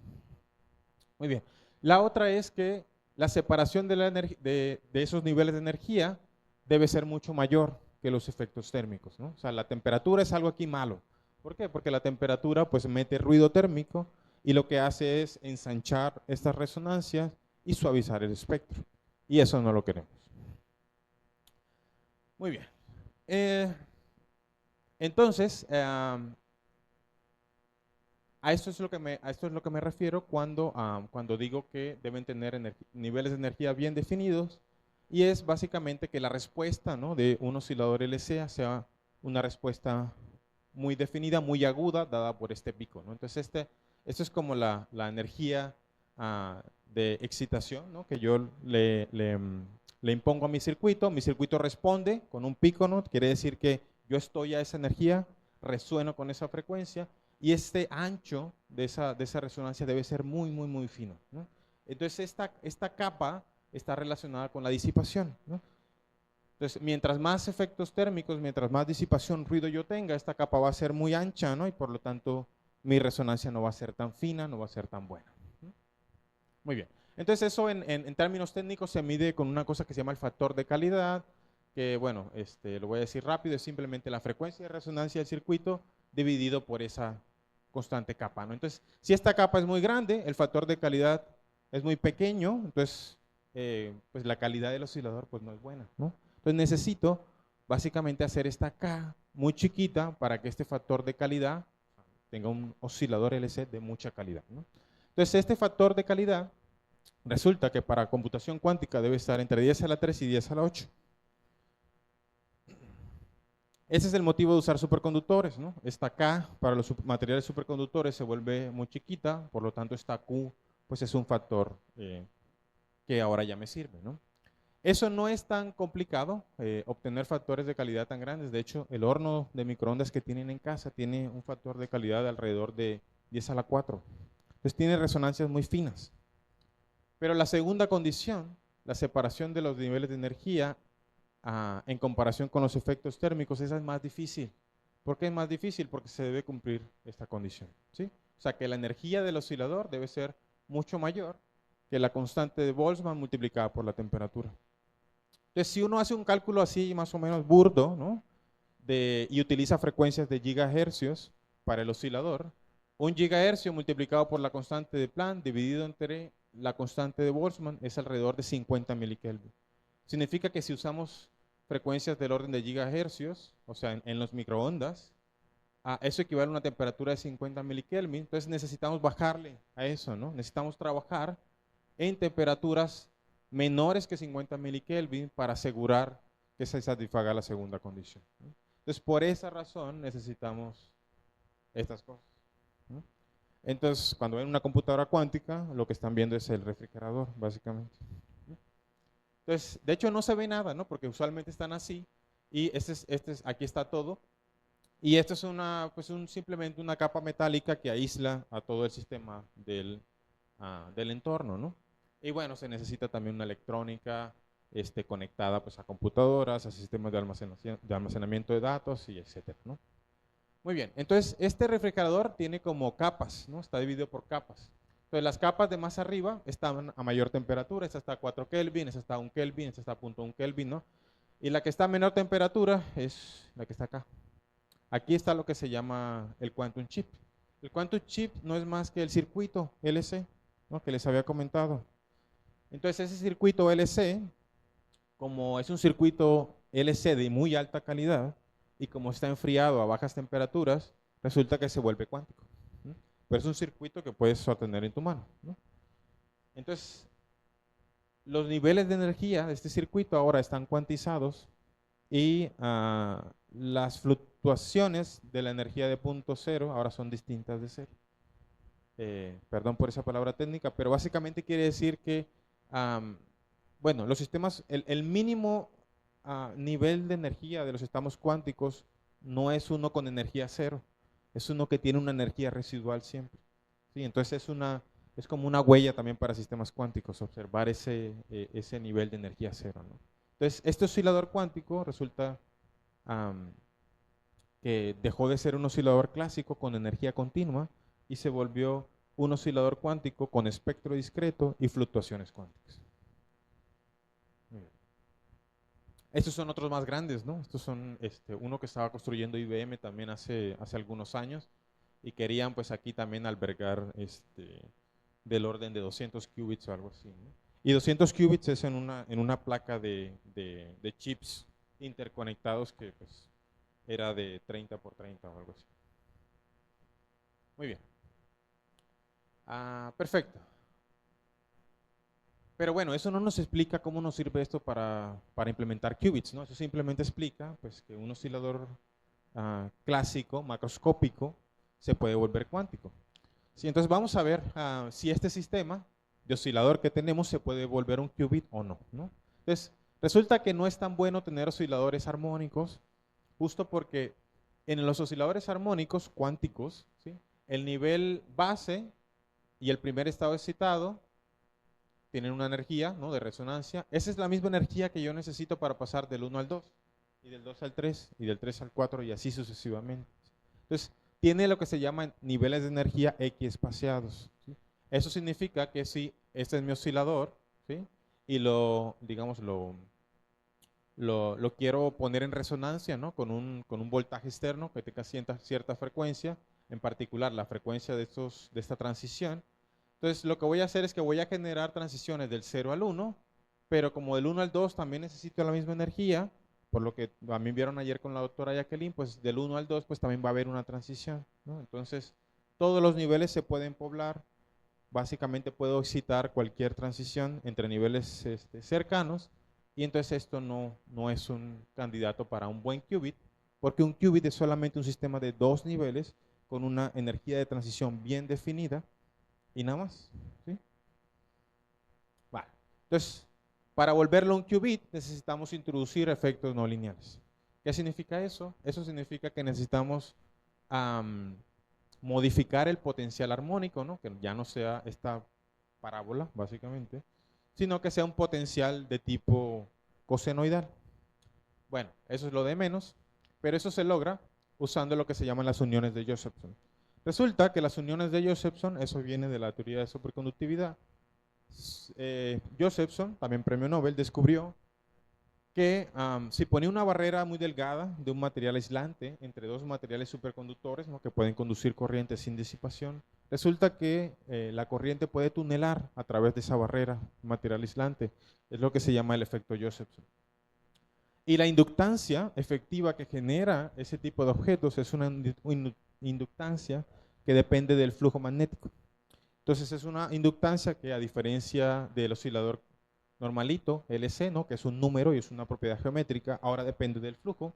Muy bien. La otra es que la separación de esos niveles de energía debe ser mucho mayor que los efectos térmicos, ¿no? O sea, la temperatura es algo aquí malo. ¿Por qué? Porque la temperatura pues mete ruido térmico y lo que hace es ensanchar estas resonancias y suavizar el espectro. Y eso no lo queremos. Muy bien. Entonces, a esto es lo que me refiero cuando digo que deben tener niveles de energía bien definidos, y es básicamente que la respuesta, ¿no? de un oscilador LC sea una respuesta muy definida, muy aguda, dada por este pico, ¿no? Entonces esto es como la energía de excitación, ¿no? que yo le impongo a mi circuito responde con un pico, ¿no? Quiere decir que yo estoy a esa energía, resueno con esa frecuencia, y este ancho de esa resonancia debe ser muy, muy, muy fino, ¿no? Entonces esta capa está relacionada con la disipación, ¿no? Entonces, mientras más efectos térmicos, mientras más disipación, ruido yo tenga, esta capa va a ser muy ancha, ¿no? Y por lo tanto mi resonancia no va a ser tan fina, no va a ser tan buena, ¿no? Muy bien. Entonces eso en términos técnicos se mide con una cosa que se llama el factor de calidad, que bueno, lo voy a decir rápido, es simplemente la frecuencia de resonancia del circuito dividido por esa constante capa, ¿no? Entonces, si esta capa es muy grande, el factor de calidad es muy pequeño, entonces pues la calidad del oscilador pues no es buena, ¿no? Entonces necesito básicamente hacer esta K muy chiquita para que este factor de calidad tenga un oscilador LC de mucha calidad, ¿no? Entonces este factor de calidad resulta que para computación cuántica debe estar entre 10 a la 3 y 10 a la 8. Ese es el motivo de usar superconductores, ¿no? Esta K para los materiales superconductores se vuelve muy chiquita, por lo tanto esta Q pues es un factor que ahora ya me sirve, ¿no? Eso no es tan complicado, obtener factores de calidad tan grandes. De hecho, el horno de microondas que tienen en casa tiene un factor de calidad de alrededor de 10 a la 4. Entonces tiene resonancias muy finas. Pero la segunda condición, la separación de los niveles de energía en comparación con los efectos térmicos, esa es más difícil. ¿Por qué es más difícil? Porque se debe cumplir esta condición, ¿sí? O sea que la energía del oscilador debe ser mucho mayor que la constante de Boltzmann multiplicada por la temperatura. Entonces, si uno hace un cálculo así más o menos burdo, ¿no? Y utiliza frecuencias de gigahercios para el oscilador, un gigahercio multiplicado por la constante de Planck dividido entre la constante de Boltzmann es alrededor de 50 milikelvin. Significa que si usamos frecuencias del orden de gigahercios, o sea, en los microondas, eso equivale a una temperatura de 50 milikelvin. Entonces necesitamos bajarle a eso, ¿no? Necesitamos trabajar en temperaturas menores que 50 milikelvin para asegurar que se satisfaga la segunda condición, ¿no? Entonces, por esa razón necesitamos estas cosas, ¿no? Entonces, cuando ven una computadora cuántica, lo que están viendo es el refrigerador, básicamente. Entonces, de hecho no se ve nada, ¿no? Porque usualmente están así, y aquí está todo, y esto es simplemente una capa metálica que aísla a todo el sistema del entorno, ¿no? Y bueno, se necesita también una electrónica conectada pues a computadoras, a sistemas de almacenamiento de datos y etcétera, ¿no? Muy bien, entonces este refrigerador tiene como capas, ¿no? Está dividido por capas. Entonces las capas de más arriba están a mayor temperatura, esta está a 4 Kelvin, esta está a 1 Kelvin, esta está a 0.1 Kelvin, ¿no? Y la que está a menor temperatura es la que está acá. Aquí está lo que se llama el Quantum Chip. El Quantum Chip no es más que el circuito LC, ¿no? Que les había comentado. Entonces ese circuito LC, como es un circuito LC de muy alta calidad y como está enfriado a bajas temperaturas, resulta que se vuelve cuántico, ¿no? Pero es un circuito que puedes sostener en tu mano, ¿no? Entonces, los niveles de energía de este circuito ahora están cuantizados y las fluctuaciones de la energía de punto cero ahora son distintas de cero. Perdón por esa palabra técnica, pero básicamente quiere decir que, bueno, los sistemas, el mínimo nivel de energía de los sistemas cuánticos no es uno con energía cero, es uno que tiene una energía residual siempre. ¿Sí? Entonces es como una huella también para sistemas cuánticos, observar ese nivel de energía cero, ¿no? Entonces, este oscilador cuántico resulta que dejó de ser un oscilador clásico con energía continua y se volvió un oscilador cuántico con espectro discreto y fluctuaciones cuánticas. Estos son otros más grandes, ¿no? Estos son uno que estaba construyendo IBM también hace algunos años y querían pues aquí también albergar del orden de 200 qubits o algo así, ¿no? Y 200 qubits es en una placa de chips interconectados que pues era de 30 por 30 o algo así. Muy bien. Perfecto. Pero bueno, eso no nos explica cómo nos sirve esto para implementar qubits, ¿no? Eso simplemente explica pues, que un oscilador clásico, macroscópico, se puede volver cuántico. Sí, entonces vamos a ver si este sistema de oscilador que tenemos se puede volver un qubit o no, ¿no? Entonces, resulta que no es tan bueno tener osciladores armónicos, justo porque en los osciladores armónicos cuánticos, ¿sí? El nivel base y el primer estado excitado tienen una energía, ¿no?, de resonancia. Esa es la misma energía que yo necesito para pasar del 1 al 2, y del 2 al 3, y del 3 al 4, y así sucesivamente. Entonces, tiene lo que se llaman niveles de energía equiespaciados, ¿sí? Eso significa que si este es mi oscilador, ¿sí?, y digamos, lo quiero poner en resonancia, ¿no?, con un voltaje externo que tenga cierta frecuencia, en particular la frecuencia de esta transición. Entonces, lo que voy a hacer es que voy a generar transiciones del 0 al 1, pero como del 1 al 2 también necesito la misma energía, por lo que a mí vieron ayer con la doctora Jacqueline, pues del 1 al 2 pues también va a haber una transición, ¿no? Entonces, todos los niveles se pueden poblar. Básicamente puedo excitar cualquier transición entre niveles cercanos, y entonces esto no es un candidato para un buen qubit, porque un qubit es solamente un sistema de dos niveles con una energía de transición bien definida y nada más, ¿sí? Vale. Entonces, para volverlo un qubit necesitamos introducir efectos no lineales. ¿Qué significa eso? Eso significa que necesitamos modificar el potencial armónico, ¿no?, que ya no sea esta parábola, básicamente, sino que sea un potencial de tipo cosenoidal. Bueno, eso es lo de menos, pero eso se logra usando lo que se llaman las uniones de Josephson. Resulta que las uniones de Josephson, eso viene de la teoría de superconductividad. Josephson, también premio Nobel, descubrió que si ponía una barrera muy delgada de un material aislante entre dos materiales superconductores, ¿no?, que pueden conducir corriente sin disipación, resulta que la corriente puede tunelar a través de esa barrera material aislante. Es lo que se llama el efecto Josephson. Y la inductancia efectiva que genera ese tipo de objetos es una inductancia que depende del flujo magnético. Entonces es una inductancia que, a diferencia del oscilador normalito, LC, ¿no?, que es un número y es una propiedad geométrica, ahora depende del flujo.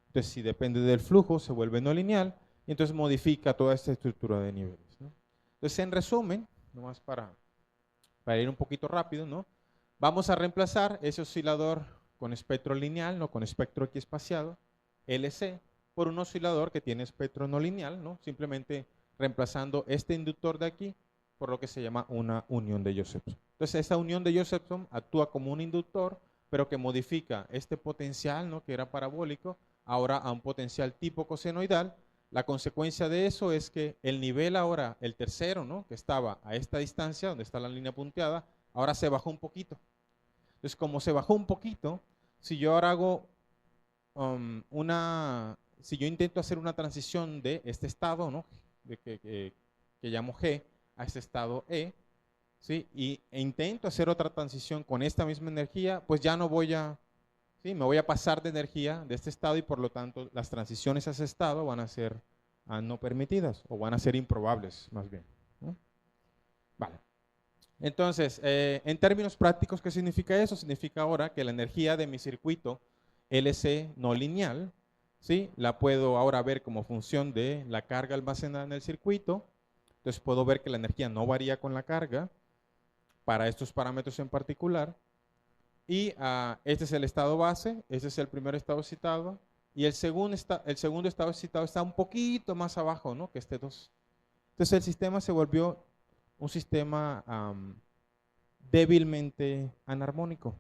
Entonces, si depende del flujo, se vuelve no lineal y entonces modifica toda esta estructura de niveles, ¿no? Entonces, en resumen, nomás para ir un poquito rápido, ¿no?, vamos a reemplazar ese oscilador con espectro lineal, no con espectro equiespaciado, LC, por un oscilador que tiene espectro no lineal, ¿no?, simplemente reemplazando este inductor de aquí por lo que se llama una unión de Josephson. Entonces, esta unión de Josephson actúa como un inductor, pero que modifica este potencial, ¿no?, que era parabólico, ahora a un potencial tipo cosenoidal, La consecuencia de eso es que el nivel ahora, el tercero, ¿no?, que estaba a esta distancia, donde está la línea punteada, ahora se bajó un poquito. Entonces, como se bajó un poquito, si yo ahora hago si yo intento hacer una transición de este estado, ¿no?, que llamo G, a este estado E, ¿sí?, e intento hacer otra transición con esta misma energía, pues ya no voy a, ¿sí?, me voy a pasar de energía de este estado y por lo tanto las transiciones a ese estado van a ser no permitidas o van a ser improbables más bien, ¿no? Vale. Entonces, en términos prácticos, ¿qué significa eso? Significa ahora que la energía de mi circuito LC no lineal, ¿sí?, la puedo ahora ver como función de la carga almacenada en el circuito. Entonces puedo ver que la energía no varía con la carga para estos parámetros en particular. Y este es el estado base, este es el primer estado citado, y el segundo estado citado está un poquito más abajo, ¿no?, que este 2. Entonces el sistema se volvió un sistema débilmente anarmónico.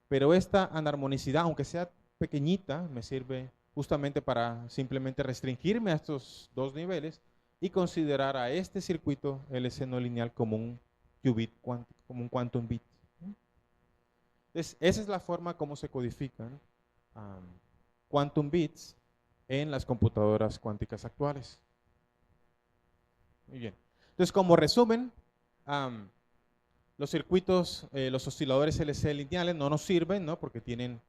Pero esta anarmonicidad, aunque sea pequeñita, me sirve justamente para simplemente restringirme a estos dos niveles y considerar a este circuito LC no lineal como un qubit cuántico, como un quantum bit. Entonces, esa es la forma como se codifican quantum bits en las computadoras cuánticas actuales. Muy bien. Entonces, como resumen, los circuitos, los osciladores LC lineales no nos sirven, ¿no?, porque tienen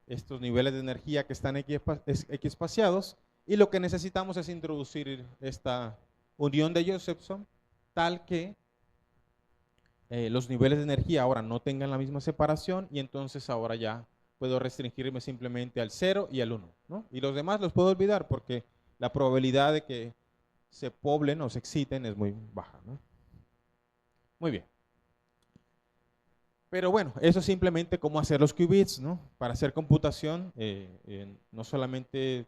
estos niveles de energía que están equiespaciados, y lo que necesitamos es introducir esta unión de Josephson tal que los niveles de energía ahora no tengan la misma separación, y entonces ahora ya puedo restringirme simplemente al 0 y al 1, ¿no? Y los demás los puedo olvidar porque la probabilidad de que se poblen o se exciten es muy baja, ¿no? Muy bien. Pero bueno, eso es simplemente cómo hacer los qubits, ¿no? Para hacer computación, no solamente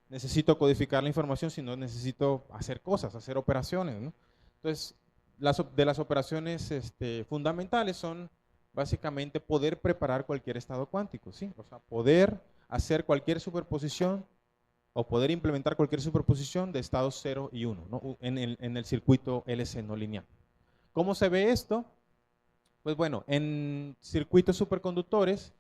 necesito codificar la información, sino necesito hacer cosas, hacer operaciones, ¿no? Entonces, de las operaciones fundamentales son básicamente poder preparar cualquier estado cuántico, ¿sí? O sea, poder hacer cualquier superposición o poder implementar cualquier superposición de estados 0 y 1, ¿no?, en el circuito LC no lineal. ¿Cómo se ve esto? Pues bueno, en circuitos superconductores,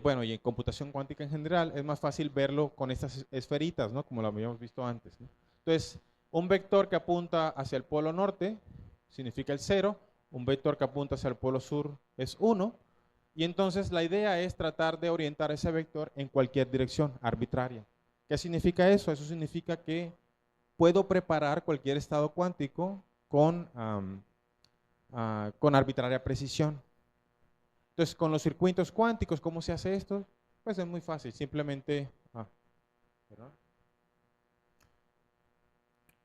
bueno, y en computación cuántica en general, es más fácil verlo con estas esferitas, ¿no?, como lo habíamos visto antes, ¿no? Entonces, un vector que apunta hacia el polo norte significa el 0, un vector que apunta hacia el polo sur es 1, y entonces la idea es tratar de orientar ese vector en cualquier dirección arbitraria. ¿Qué significa eso? Eso significa que puedo preparar cualquier estado cuántico con arbitraria precisión. Entonces, con los circuitos cuánticos, ¿cómo se hace esto? Pues es muy fácil, simplemente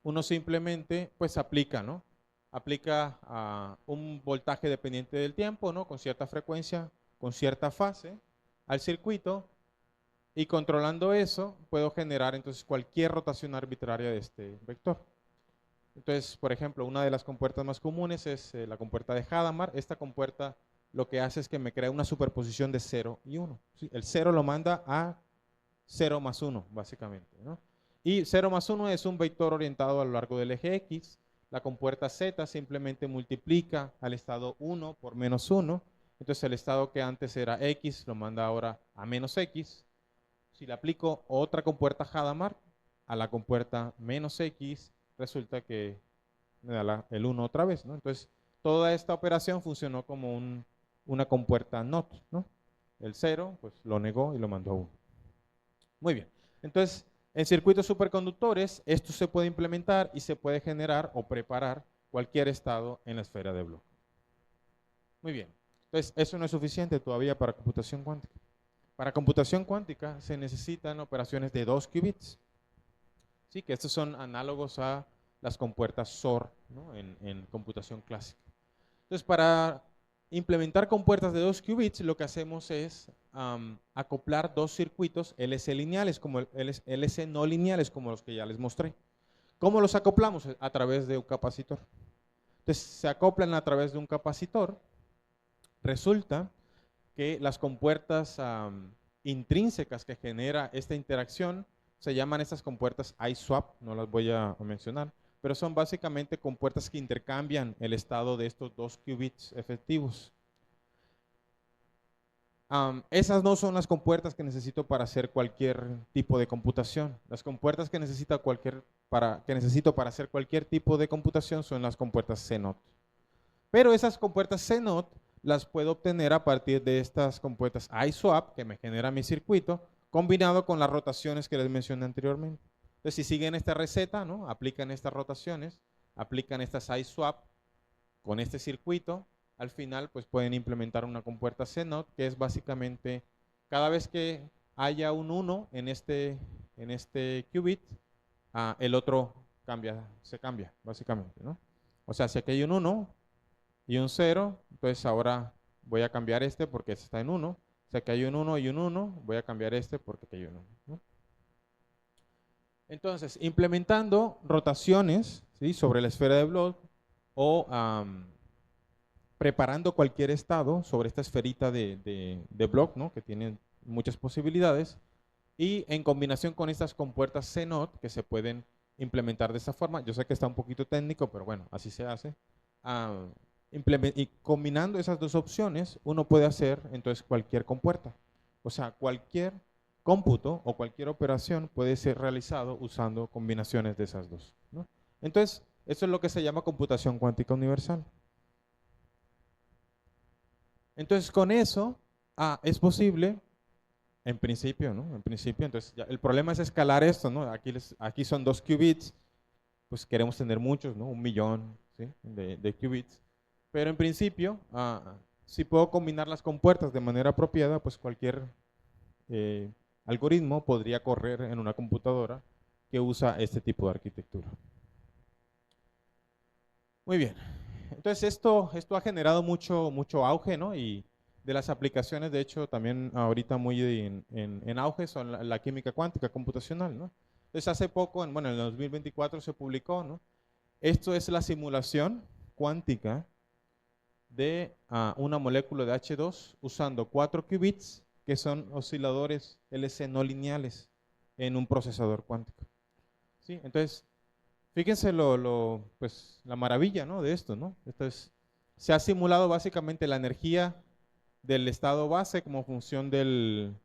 uno simplemente pues aplica, ¿no? Aplica un voltaje dependiente del tiempo, ¿no?, con cierta frecuencia, con cierta fase al circuito, y controlando eso puedo generar entonces cualquier rotación arbitraria de este vector. Entonces, por ejemplo, una de las compuertas más comunes es la compuerta de Hadamard. Esta compuerta lo que hace es que me crea una superposición de 0 y 1. ¿Sí? El 0 lo manda a 0 más 1, básicamente, ¿no? Y 0 más 1 es un vector orientado a lo largo del eje X. La compuerta Z simplemente multiplica al estado 1 por menos 1. Entonces el estado que antes era X lo manda ahora a menos X. Si le aplico otra compuerta Hadamard a la compuerta menos X, resulta que me da el 1 otra vez, ¿no? Entonces, toda esta operación funcionó como una compuerta NOT, ¿no? El 0, pues lo negó y lo mandó a 1. Muy bien. Entonces, en circuitos superconductores, esto se puede implementar y se puede generar o preparar cualquier estado en la esfera de bloque. Muy bien. Entonces, eso no es suficiente todavía para computación cuántica. Para computación cuántica se necesitan operaciones de 2 qubits. Sí, que estos son análogos a las compuertas SOR, ¿no?, en computación clásica. Entonces, para implementar compuertas de 2 qubits, lo que hacemos es acoplar dos circuitos LC lineales, como LC no lineales, como los que ya les mostré. ¿Cómo los acoplamos? A través de un capacitor. Entonces, se acoplan a través de un capacitor. Resulta que las compuertas intrínsecas que genera esta interacción se llaman estas compuertas ISWAP, no las voy a mencionar, pero son básicamente compuertas que intercambian el estado de estos 2 qubits efectivos. Esas no son las compuertas que necesito para hacer cualquier tipo de computación. Las compuertas que necesito para hacer cualquier tipo de computación son las compuertas CNOT. Pero esas compuertas CNOT las puedo obtener a partir de estas compuertas ISWAP, que me genera mi circuito, combinado con las rotaciones que les mencioné anteriormente. Entonces, si siguen esta receta, ¿no? Aplican estas rotaciones, aplican estas ISWAP con este circuito, al final pues pueden implementar una compuerta CNOT, que es básicamente cada vez que haya un 1 en este qubit, el otro se cambia básicamente, ¿no? O sea, si aquí hay un 1 y un 0, entonces ahora voy a cambiar este porque este está en 1. Si aquí hay un 1 y un 1, voy a cambiar este porque aquí hay un 1, ¿no? Entonces, implementando rotaciones, ¿sí?, sobre la esfera de Bloch o preparando cualquier estado sobre esta esferita de Bloch, ¿no?, que tiene muchas posibilidades, y en combinación con estas compuertas CNOT que se pueden implementar de esta forma. Yo sé que está un poquito técnico, pero bueno, así se hace. Y combinando esas dos opciones, uno puede hacer entonces cualquier compuerta. O sea, cualquier cómputo o cualquier operación puede ser realizado usando combinaciones de esas dos, ¿no? Entonces, eso es lo que se llama computación cuántica universal. Entonces, con eso es posible, en principio, ¿no? En principio, entonces, el problema es escalar esto, ¿no? Aquí son 2 qubits, pues queremos tener muchos, ¿no? 1.000.000, ¿sí?, de qubits. Pero en principio, si puedo combinar las compuertas de manera apropiada, pues cualquier algoritmo podría correr en una computadora que usa este tipo de arquitectura. Muy bien. Entonces esto ha generado mucho auge, ¿no? Y de las aplicaciones, de hecho, también ahorita muy en auge son la química cuántica computacional, ¿no? Entonces hace poco, en el 2024 se publicó, ¿no? Esto es la simulación cuántica de una molécula de H2 usando 4 qubits, que son osciladores LC no lineales en un procesador cuántico, ¿sí? Entonces, fíjense pues, la maravilla, ¿no?, de esto, ¿no? Se ha simulado básicamente la energía del estado base como función del,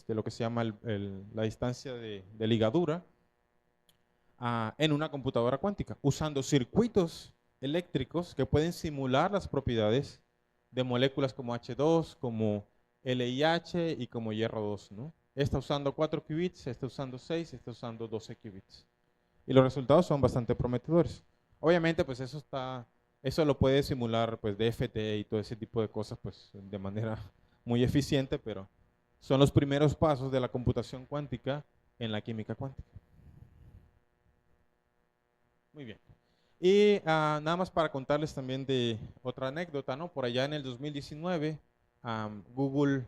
lo que se llama la distancia de ligadura en una computadora cuántica, usando circuitos eléctricos que pueden simular las propiedades de moléculas como H2, como LIH y como hierro 2, ¿no? Esta usando 4 qubits, esta usando 6, esta usando 12 qubits. Y los resultados son bastante prometedores. Obviamente, pues eso lo puede simular pues DFT y todo ese tipo de cosas pues de manera muy eficiente, pero son los primeros pasos de la computación cuántica en la química cuántica. Muy bien. Y nada más para contarles también de otra anécdota, ¿no? Por allá en el 2019, Google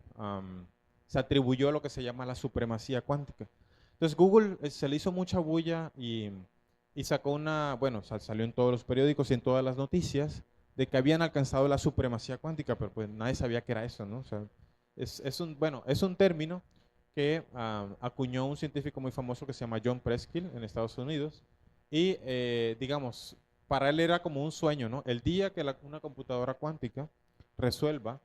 se atribuyó lo que se llama la supremacía cuántica. Entonces Google se le hizo mucha bulla y sacó salió en todos los periódicos y en todas las noticias de que habían alcanzado la supremacía cuántica, pero pues nadie sabía qué era eso, ¿no? O sea, es un término que acuñó un científico muy famoso que se llama John Preskill en Estados Unidos y digamos, para él era como un sueño, ¿no? El día que una computadora cuántica resuelva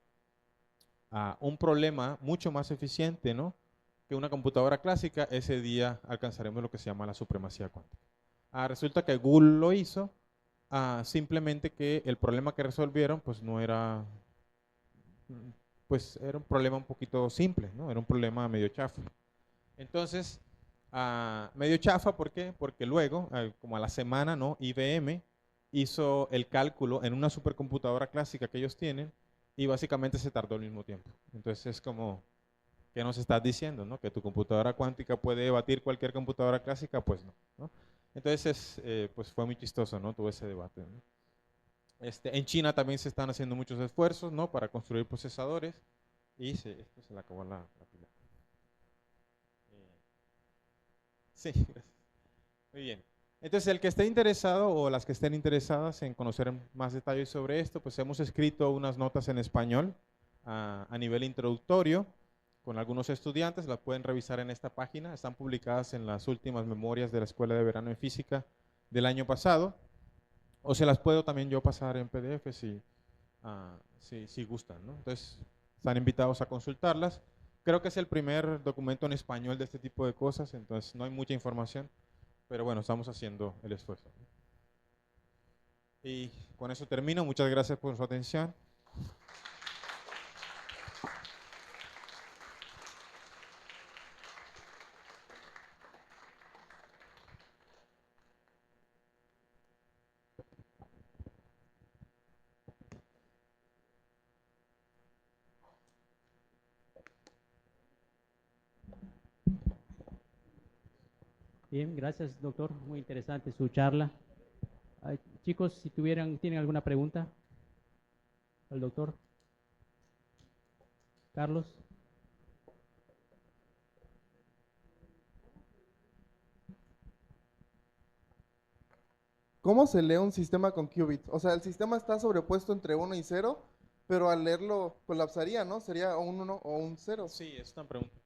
un problema mucho más eficiente, ¿no?, que una computadora clásica, ese día alcanzaremos lo que se llama la supremacía cuántica. Resulta que Google lo hizo, simplemente que el problema que resolvieron pues no era, pues era un problema un poquito simple, ¿no? Era un problema medio chafa. Entonces, medio chafa, ¿por qué? Porque luego, como a la semana, ¿no?, IBM hizo el cálculo en una supercomputadora clásica que ellos tienen y básicamente se tardó el mismo tiempo. Entonces es como, ¿qué nos estás diciendo, no? Que tu computadora cuántica puede batir cualquier computadora clásica, pues no, ¿no? Entonces, pues fue muy chistoso, ¿no?, todo ese debate, ¿no? En China también se están haciendo muchos esfuerzos, ¿no?, para construir procesadores y esto se le acabó la pila. Sí, gracias. Muy bien. Entonces, el que esté interesado o las que estén interesadas en conocer más detalles sobre esto, pues hemos escrito unas notas en español a nivel introductorio con algunos estudiantes, las pueden revisar en esta página, están publicadas en las últimas memorias de la Escuela de Verano en Física del año pasado, o se las puedo también yo pasar en PDF si gustan, ¿no? Entonces, están invitados a consultarlas. Creo que es el primer documento en español de este tipo de cosas, entonces no hay mucha información, pero bueno, estamos haciendo el esfuerzo. Y con eso termino. Muchas gracias por su atención. Bien, gracias, doctor. Muy interesante su charla. Chicos, si tienen alguna pregunta al doctor Carlos. ¿Cómo se lee un sistema con qubits? O sea, el sistema está sobrepuesto entre 1 y 0, pero al leerlo colapsaría, ¿no? Sería un 1 o un 0. Sí, es una pregunta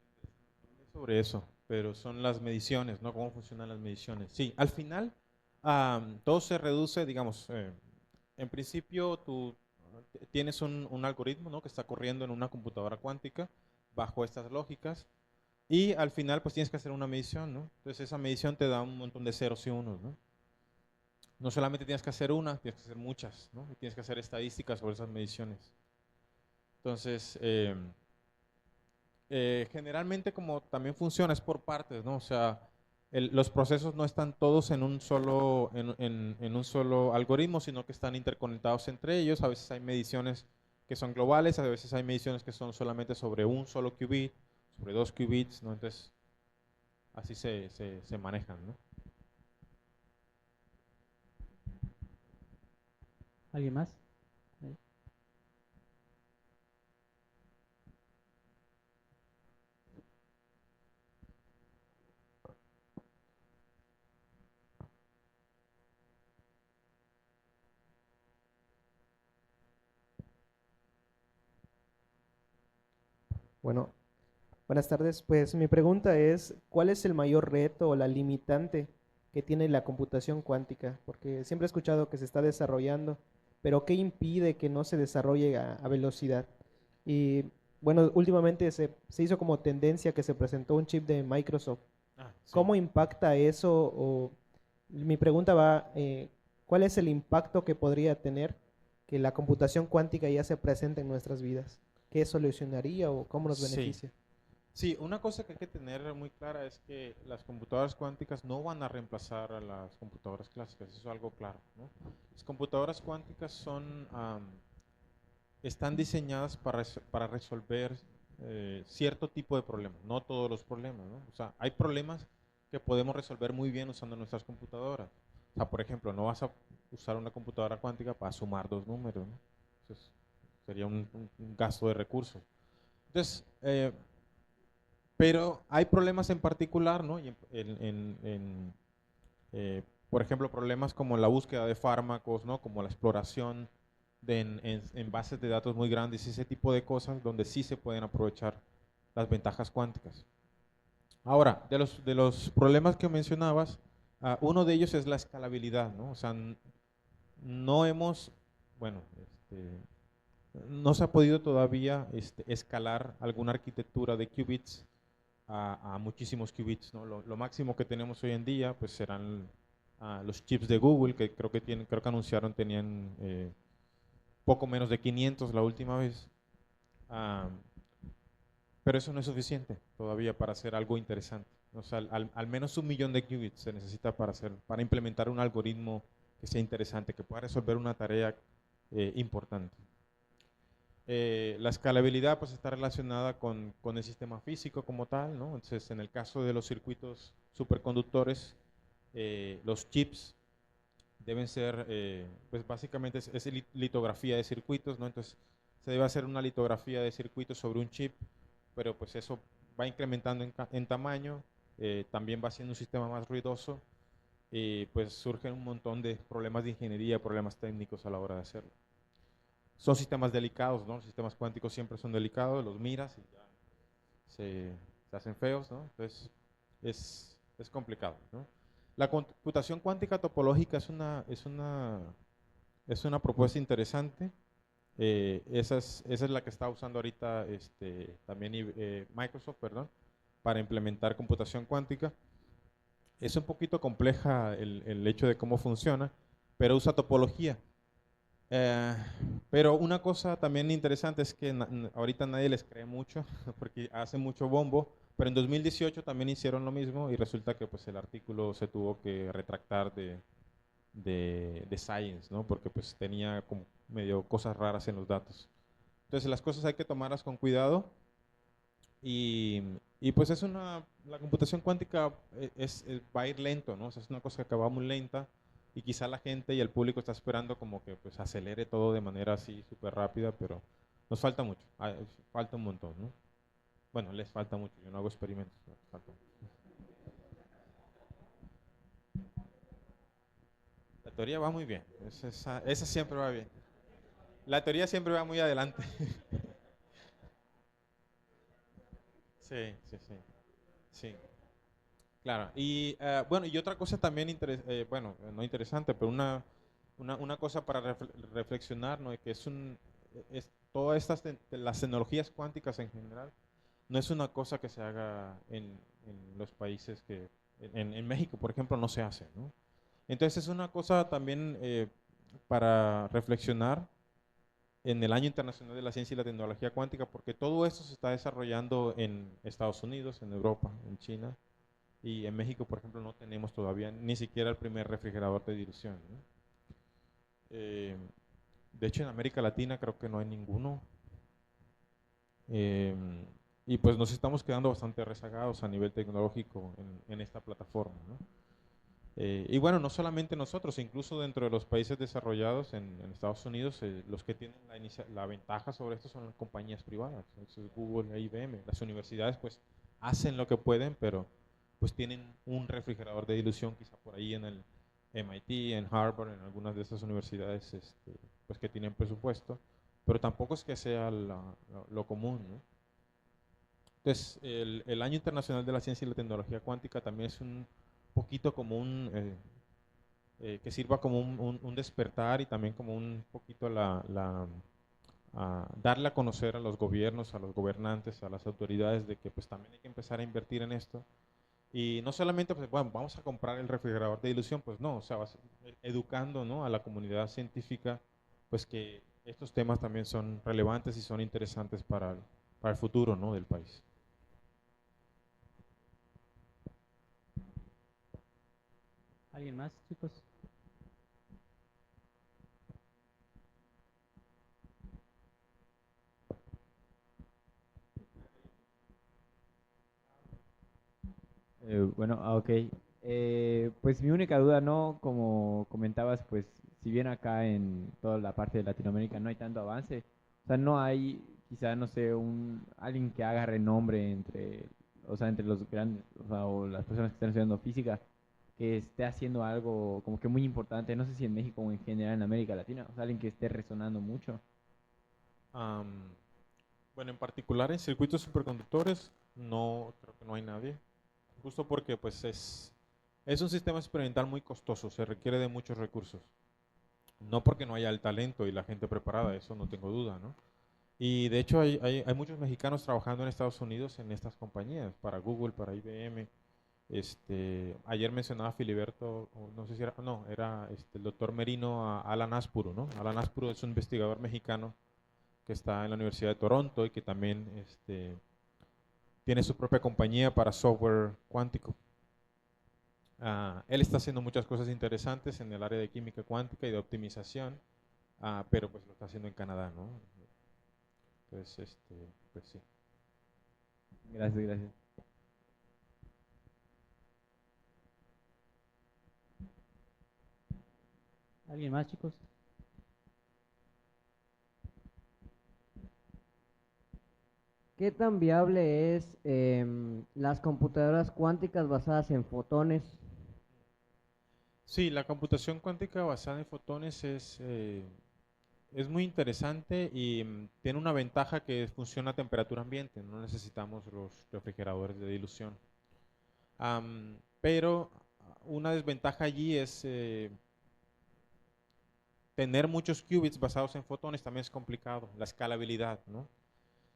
sobre eso, pero son las mediciones, ¿no? ¿Cómo funcionan las mediciones? Sí, al final todo se reduce, digamos, en principio tú tienes un algoritmo, ¿no? Que está corriendo en una computadora cuántica bajo estas lógicas y al final pues tienes que hacer una medición, ¿no? Entonces esa medición te da un montón de ceros y unos, ¿no? No solamente tienes que hacer una, tienes que hacer muchas, ¿no? Y tienes que hacer estadísticas sobre esas mediciones. Entonces, generalmente como también funciona es por partes, ¿no? O sea, los procesos no están todos en un solo algoritmo, sino que están interconectados entre ellos. A veces hay mediciones que son globales, a veces hay mediciones que son solamente sobre un solo qubit, sobre 2 qubits, ¿no? Entonces, así se manejan, ¿no? ¿Alguien más? Bueno, buenas tardes. Pues mi pregunta es, ¿cuál es el mayor reto o la limitante que tiene la computación cuántica? Porque siempre he escuchado que se está desarrollando, pero ¿qué impide que no se desarrolle a velocidad? Y bueno, últimamente se hizo como tendencia que se presentó un chip de Microsoft. Sí. ¿Cómo impacta eso? O mi pregunta va, ¿cuál es el impacto que podría tener que la computación cuántica ya se presente en nuestras vidas? ¿Qué solucionaría o cómo nos Sí. beneficia? Sí, una cosa que hay que tener muy clara es que las computadoras cuánticas no van a reemplazar a las computadoras clásicas, eso es algo claro, ¿no? Las computadoras cuánticas están diseñadas para resolver cierto tipo de problemas, no todos los problemas, ¿no? O sea, hay problemas que podemos resolver muy bien usando nuestras computadoras. O sea, por ejemplo, no vas a usar una computadora cuántica para sumar dos números, ¿no? Eso sería un gasto de recursos. Entonces, pero hay problemas en particular, ¿no? Y por ejemplo, problemas como la búsqueda de fármacos, ¿no? Como la exploración en bases de datos muy grandes y ese tipo de cosas donde sí se pueden aprovechar las ventajas cuánticas. Ahora, de los problemas que mencionabas, uno de ellos es la escalabilidad, ¿no? O sea, no hemos, bueno, no se ha podido todavía escalar alguna arquitectura de qubits a muchísimos qubits, ¿no? Lo máximo que tenemos hoy en día pues serán los chips de Google, que creo que anunciaron tenían poco menos de 500 la última vez. Pero eso no es suficiente todavía para hacer algo interesante. O sea, al menos 1 millón de qubits se necesita para implementar un algoritmo que sea interesante, que pueda resolver una tarea importante. La escalabilidad pues está relacionada con el sistema físico como tal, ¿no? Entonces, en el caso de los circuitos superconductores, los chips deben ser, pues básicamente es litografía de circuitos, ¿no? Entonces, se debe hacer una litografía de circuitos sobre un chip, pero pues eso va incrementando en tamaño, también va siendo un sistema más ruidoso y pues surgen un montón de problemas de ingeniería, problemas técnicos a la hora de hacerlo. Son sistemas delicados, ¿no? Los sistemas cuánticos siempre son delicados, los miras y ya se hacen feos, ¿no? Entonces es complicado, ¿no? La computación cuántica topológica es una propuesta interesante. Esa es la que está usando ahorita también Microsoft, perdón, para implementar computación cuántica. Es un poquito compleja el hecho de cómo funciona, pero usa topología. Pero una cosa también interesante es que ahorita nadie les cree mucho porque hace mucho bombo, pero en 2018 también hicieron lo mismo y resulta que pues el artículo se tuvo que retractar de Science, ¿no? Porque pues tenía como medio cosas raras en los datos. Entonces las cosas hay que tomarlas con cuidado y pues la computación cuántica va a ir lento, ¿no? O sea, es una cosa que va muy lenta y quizá la gente y el público está esperando como que pues acelere todo de manera así súper rápida, pero nos falta mucho, falta un montón, ¿no? Bueno, les falta mucho, yo no hago experimentos, pero falta mucho. La teoría va muy bien, esa siempre va bien. La teoría siempre va muy adelante. Sí, sí, sí. Sí, claro. Y bueno, y otra cosa también, bueno, no interesante, pero una cosa para reflexionar, ¿no? Que todas las tecnologías cuánticas en general, no es una cosa que se haga en los países en México, por ejemplo, no se hace, ¿no? Entonces es una cosa también para reflexionar en el Año Internacional de la Ciencia y la Tecnología Cuántica, porque todo esto se está desarrollando en Estados Unidos, en Europa, en China, y en México, por ejemplo, no tenemos todavía ni siquiera el primer refrigerador de dilución, ¿no? Eh, de hecho, en América Latina creo que no hay ninguno. Eh, y pues nos estamos quedando bastante rezagados a nivel tecnológico en esta plataforma, ¿no? Y bueno, no solamente nosotros, incluso dentro de los países desarrollados en Estados Unidos, los que tienen la ventaja sobre esto son las compañías privadas, Google e IBM. Las universidades pues hacen lo que pueden, pero pues tienen un refrigerador de dilución quizá por ahí en el MIT, en Harvard, en algunas de esas universidades pues que tienen presupuesto, pero tampoco es que sea lo común, ¿no? Entonces, el Año Internacional de la Ciencia y la Tecnología Cuántica también es un poquito como que sirva como un despertar y también como un poquito darle a conocer a los gobiernos, a los gobernantes, a las autoridades de que pues también hay que empezar a invertir en esto. Y no solamente, pues, bueno, vamos a comprar el refrigerador de dilución, pues no, o sea, educando, ¿no?, a la comunidad científica, pues que estos temas también son relevantes y son interesantes para el futuro, ¿no?, del país. ¿Alguien más, chicos? Bueno, ok. Pues mi única duda, ¿no? Como comentabas, pues si bien acá en toda la parte de Latinoamérica no hay tanto avance, o sea, no hay quizá, no sé, alguien que haga renombre o sea, entre los grandes, o sea, o las personas que están estudiando física, que esté haciendo algo como que muy importante, no sé si en México o en general en América Latina, o sea, alguien que esté resonando mucho. Bueno, en particular en circuitos superconductores, no, creo que no hay nadie. Justo porque pues es un sistema experimental muy costoso, se requiere de muchos recursos. No porque no haya el talento y la gente preparada, eso no tengo duda, ¿no? Y de hecho hay muchos mexicanos trabajando en Estados Unidos en estas compañías, para Google, para IBM. Ayer mencionaba a Filiberto, no sé si era, no, era el doctor Merino, a Alan Aspuro, ¿no? Alan Aspuro es un investigador mexicano que está en la Universidad de Toronto y que también tiene su propia compañía para software cuántico. Él está haciendo muchas cosas interesantes en el área de química cuántica y de optimización, pero pues lo está haciendo en Canadá, ¿no? Entonces, pues sí. Gracias, gracias. ¿Alguien más, chicos? ¿Qué tan viable es las computadoras cuánticas basadas en fotones? Sí, la computación cuántica basada en fotones es muy interesante y tiene una ventaja que funciona a temperatura ambiente, no necesitamos los refrigeradores de dilución. Pero una desventaja allí es tener muchos qubits basados en fotones también es complicado, la escalabilidad, ¿no?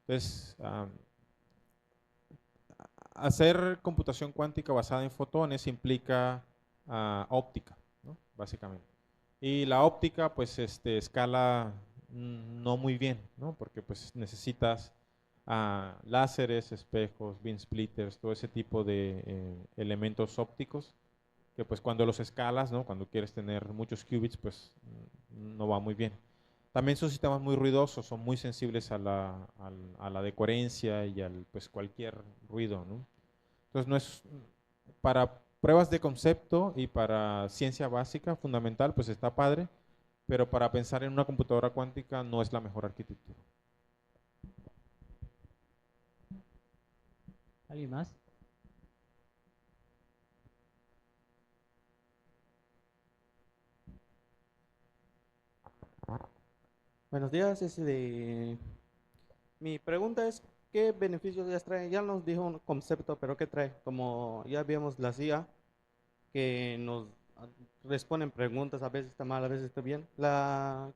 Entonces, hacer computación cuántica basada en fotones implica óptica, ¿no? Básicamente. Y la óptica, pues, escala no muy bien, ¿no? Porque, pues, necesitas láseres, espejos, beam splitters, todo ese tipo de elementos ópticos que, pues, cuando los escalas, ¿no? Cuando quieres tener muchos qubits, pues, no va muy bien. También son sistemas muy ruidosos, son muy sensibles a la decoherencia y al, pues, cualquier ruido, ¿no? Entonces, no es para pruebas de concepto y para ciencia básica, fundamental, pues está padre, pero para pensar en una computadora cuántica no es la mejor arquitectura. ¿Alguien más? Buenos días, mi pregunta es, ¿qué beneficios ya trae? Ya nos dijo un concepto, pero ¿qué trae? Como ya vimos la CIA, que nos responden preguntas, a veces está mal, a veces está bien.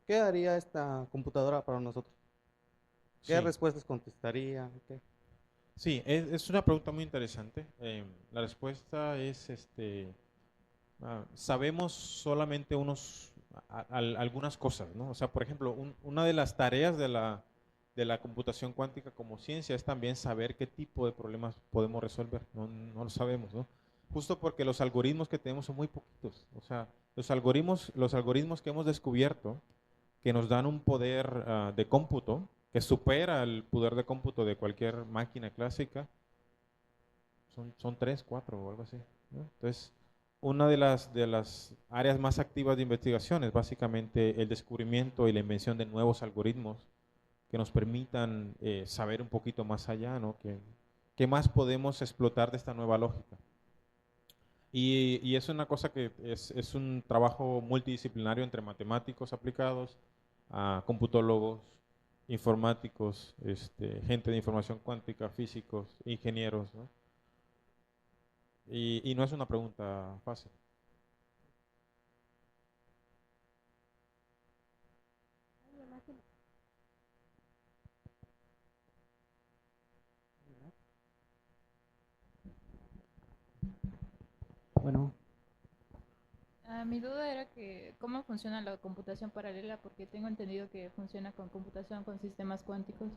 ¿Qué haría esta computadora para nosotros? ¿Qué Sí, respuestas contestaría? ¿Qué? sí, es una pregunta muy interesante. La respuesta es, sabemos solamente algunas cosas, ¿no? O sea, por ejemplo, una de las tareas de la computación cuántica como ciencia es también saber qué tipo de problemas podemos resolver. No, no lo sabemos, ¿no? Justo porque los algoritmos que tenemos son muy poquitos. O sea, los algoritmos que hemos descubierto que nos dan un poder de cómputo que supera el poder de cómputo de cualquier máquina clásica, son 3, 4 o algo así, ¿no? Entonces, una de las áreas más activas de investigación es básicamente el descubrimiento y la invención de nuevos algoritmos que nos permitan saber un poquito más allá, ¿no? ¿Qué más podemos explotar de esta nueva lógica? Y es una cosa que es un trabajo multidisciplinario entre matemáticos aplicados, computólogos, informáticos, gente de información cuántica, físicos, ingenieros, ¿no? Y no es una pregunta fácil. Bueno, Mi duda era que cómo funciona la computación paralela, porque tengo entendido que funciona con computación con sistemas cuánticos.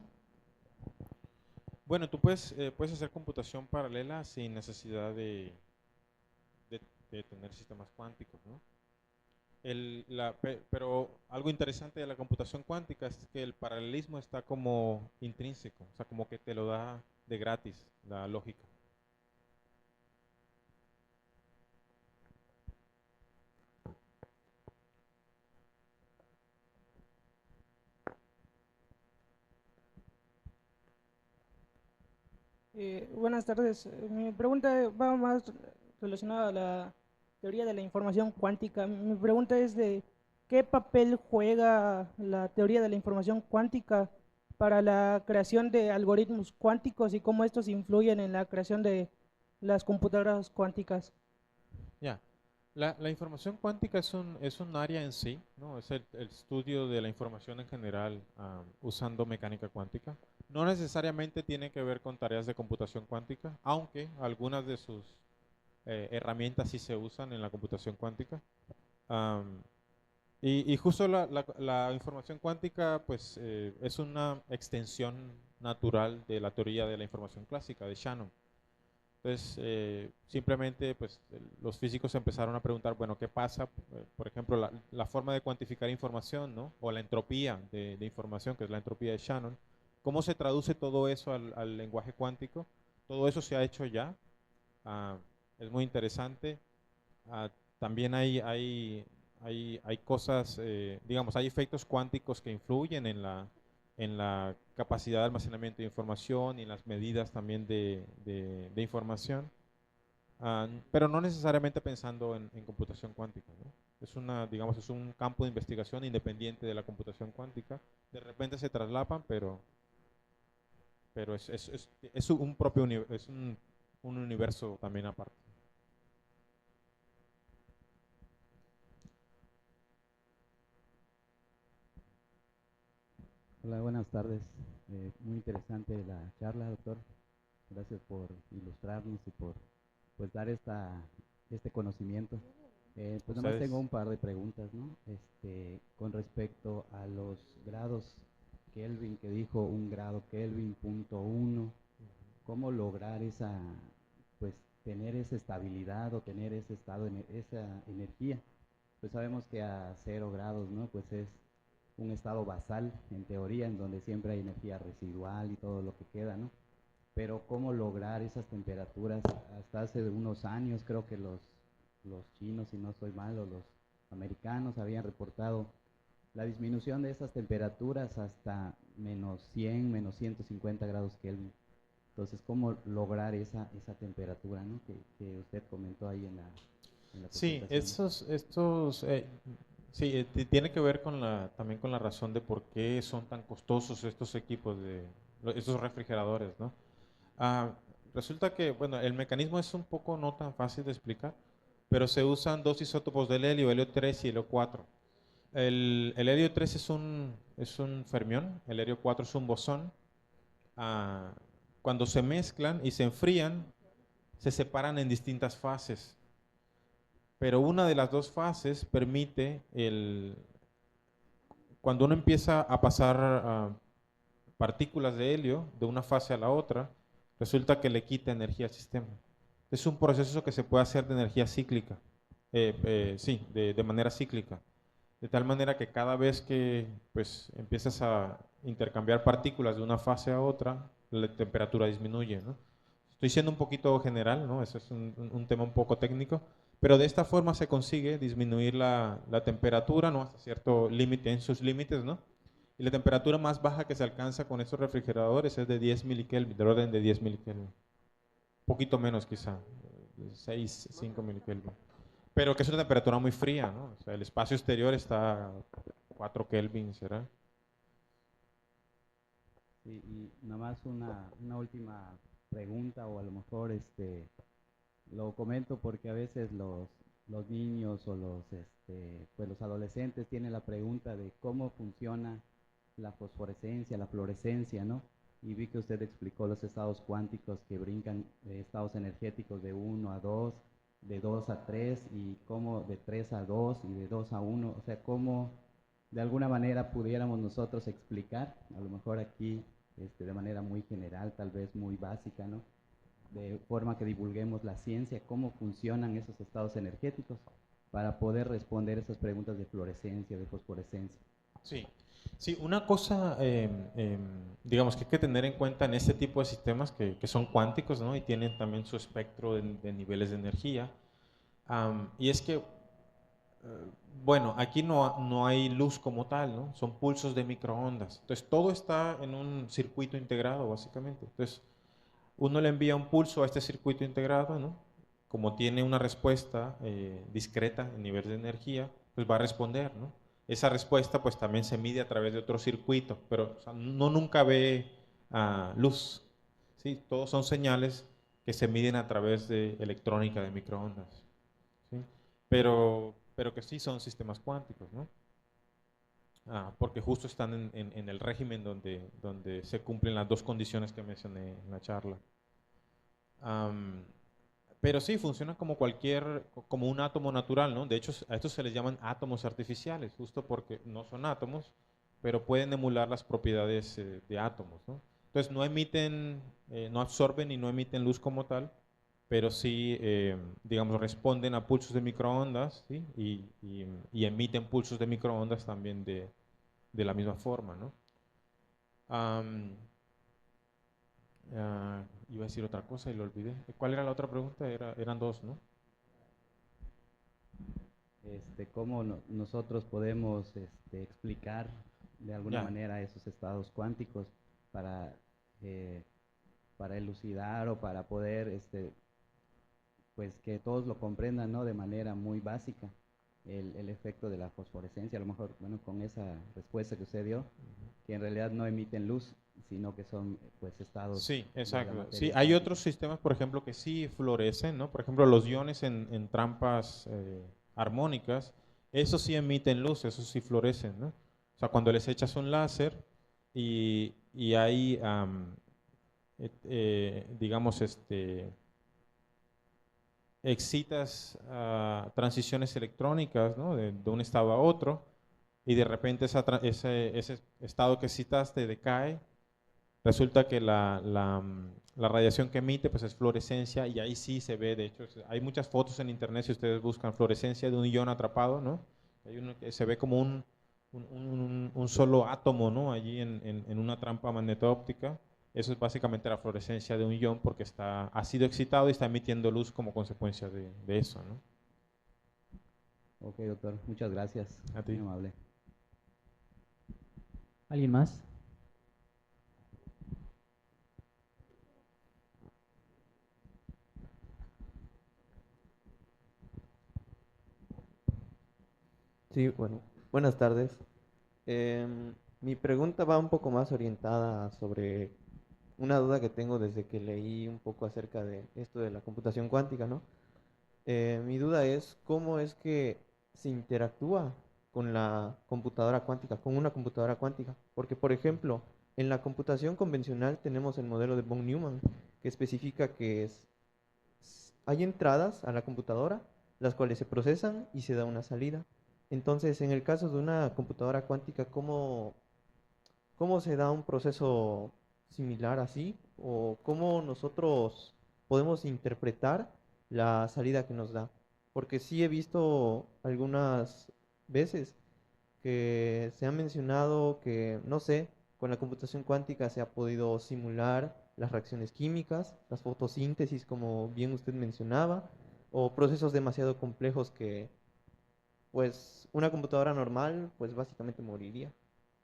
Bueno, tú puedes hacer computación paralela sin necesidad de, de tener sistemas cuánticos, ¿no? Pero algo interesante de la computación cuántica es que el paralelismo está como intrínseco, o sea, como que te lo da de gratis la lógica. Buenas tardes. Mi pregunta va más relacionada a la teoría de la información cuántica. Mi pregunta es de qué papel juega la teoría de la información cuántica para la creación de algoritmos cuánticos y cómo estos influyen en la creación de las computadoras cuánticas. Ya, la información cuántica es un área en sí, ¿no? Es el estudio de la información en general usando mecánica cuántica. No necesariamente tiene que ver con tareas de computación cuántica, aunque algunas de sus herramientas sí se usan en la computación cuántica. Am, y justo la información cuántica, pues, es una extensión natural de la teoría de la información clásica de Shannon. Entonces, simplemente, pues, los físicos empezaron a preguntar, bueno, ¿qué pasa? Por ejemplo, la forma de cuantificar información, ¿no? O la entropía de información, que es la entropía de Shannon. ¿Cómo se traduce todo eso al lenguaje cuántico? Todo eso se ha hecho ya. Ah, es muy interesante. Ah, también hay cosas, digamos, hay efectos cuánticos que influyen en la capacidad de almacenamiento de información y en las medidas también de información, pero no necesariamente pensando en computación cuántica, ¿no? Es una, digamos, es un campo de investigación independiente de la computación cuántica. De repente se traslapan, pero es un propio es un universo también aparte. Hola, buenas tardes. Muy interesante la charla, doctor. Gracias por ilustrarnos y por pues dar este conocimiento. Pues nada más tengo un par de preguntas, ¿no? Con respecto a los grados Kelvin, que dijo un grado Kelvin, punto uno, ¿cómo lograr pues tener esa estabilidad o tener ese estado, esa energía? Pues sabemos que a 0 grados, ¿no? Pues es un estado basal, en teoría, en donde siempre hay energía residual y todo lo que queda, ¿no? Pero cómo lograr esas temperaturas. Hasta hace unos años creo que los chinos, si no estoy mal, o los americanos habían reportado la disminución de esas temperaturas hasta -100, -150 grados Kelvin. Entonces, ¿cómo lograr esa temperatura, ¿no? que usted comentó ahí en la Sí, presentación? sí, tiene que ver también con la razón de por qué son tan costosos estos equipos, estos refrigeradores, ¿no? Resulta que, bueno, el mecanismo es un poco no tan fácil de explicar, pero se usan dos isótopos del helio 3 y helio 4. El helio 3 es un fermión, el helio 4 es un bosón. Cuando se mezclan y se enfrían, se separan en distintas fases. Pero una de las dos fases permite cuando uno empieza a pasar partículas de helio de una fase a la otra, resulta que le quita energía al sistema. Es un proceso que se puede hacer de energía cíclica, sí, de manera cíclica. De tal manera que cada vez que pues, empiezas a intercambiar partículas de una fase a otra, la temperatura disminuye, ¿no? Estoy siendo un poquito general, ¿no? Eso es un tema un poco técnico, pero de esta forma se consigue disminuir la temperatura, ¿no? Hasta cierto límite, en sus límites, ¿no? Y la temperatura más baja que se alcanza con estos refrigeradores es de 10 milikelvin, del orden de 10 milikelvin. Un poquito menos quizá, 6, 5 milikelvin. Pero que es una temperatura muy fría, ¿no? O sea, el espacio exterior está a 4 Kelvin, ¿será? Sí, y nada más una última pregunta, o a lo mejor lo comento porque a veces los niños o pues los adolescentes tienen la pregunta de cómo funciona la fosforescencia, la fluorescencia, ¿no? Y vi que usted explicó los estados cuánticos que brincan de estados energéticos de 1 a 2, de 2 a 3, y cómo de 3 a 2 y de 2 a 1, o sea, cómo de alguna manera pudiéramos nosotros explicar, a lo mejor aquí de manera muy general, tal vez muy básica, ¿no? De forma que divulguemos la ciencia, cómo funcionan esos estados energéticos para poder responder esas preguntas de fluorescencia, de fosforescencia. Sí, sí, una cosa, digamos, que hay que tener en cuenta en este tipo de sistemas que son cuánticos, ¿no? Y tienen también su espectro de niveles de energía. Y es que, bueno, aquí no hay luz como tal, ¿no? Son pulsos de microondas. Entonces, todo está en un circuito integrado, básicamente. Entonces, uno le envía un pulso a este circuito integrado, ¿no? Como tiene una respuesta discreta en nivel de energía, pues va a responder, ¿no? Esa respuesta pues también se mide a través de otro circuito, pero o sea, no nunca ve luz, ¿sí? Todos son señales que se miden a través de electrónica de microondas, ¿sí? Pero que sí son sistemas cuánticos, ¿no? Porque justo están en el régimen donde se cumplen las dos condiciones que mencioné en la charla. Pero sí, funciona como un átomo natural, ¿no? De hecho, a estos se les llaman átomos artificiales, justo porque no son átomos, pero pueden emular las propiedades de átomos, ¿no? Entonces no emiten, no absorben y no emiten luz como tal, pero sí, digamos, responden a pulsos de microondas, ¿sí? Y emiten pulsos de microondas también de la misma forma, ¿no? Iba a decir otra cosa y lo olvidé. ¿Cuál era la otra pregunta? Eran dos, ¿no? Cómo nosotros podemos explicar de alguna Ya. manera esos estados cuánticos para, para elucidar o para poder pues que todos lo comprendan, ¿no? De manera muy básica. el efecto de la fosforescencia, a lo mejor, bueno, con esa respuesta que usted dio, que en realidad no emiten luz, sino que son pues estados Sí, de la exacto. materia Sí, hay cuántica. otros sistemas, por ejemplo, que sí fluorescen, ¿no? Por ejemplo, los iones en trampas armónicas, esos sí emiten luz, esos sí fluorescen, ¿no? O sea, cuando les echas un láser y hay, digamos, excitas transiciones electrónicas, ¿no? De un estado a otro, y de repente ese estado que excitaste decae. Resulta que la radiación que emite pues es fluorescencia, y ahí sí se ve. De hecho, hay muchas fotos en internet si ustedes buscan fluorescencia de un ion atrapado, ¿no? Hay uno que se ve como un solo átomo, ¿no? Allí en una trampa magneto-óptica. Eso es básicamente la fluorescencia de un ion, porque ha sido excitado y está emitiendo luz como consecuencia de eso, ¿no? Ok, doctor, muchas gracias. A ti. Muy amable. ¿Alguien más? Sí, bueno, buenas tardes. Mi pregunta va un poco más orientada sobre una duda que tengo desde que leí un poco acerca de esto de la computación cuántica, ¿no? Mi duda es cómo es que se interactúa con la computadora cuántica, con una computadora cuántica. Porque, por ejemplo, en la computación convencional tenemos el modelo de von Neumann, que especifica que hay entradas a la computadora, las cuales se procesan y se da una salida. Entonces, en el caso de una computadora cuántica, ¿cómo se da un proceso similar así? ¿O cómo nosotros podemos interpretar la salida que nos da? Porque sí he visto algunas veces que se ha mencionado que, no sé, con la computación cuántica se ha podido simular las reacciones químicas, las fotosíntesis, como bien usted mencionaba, o procesos demasiado complejos que, pues, una computadora normal, pues, básicamente moriría.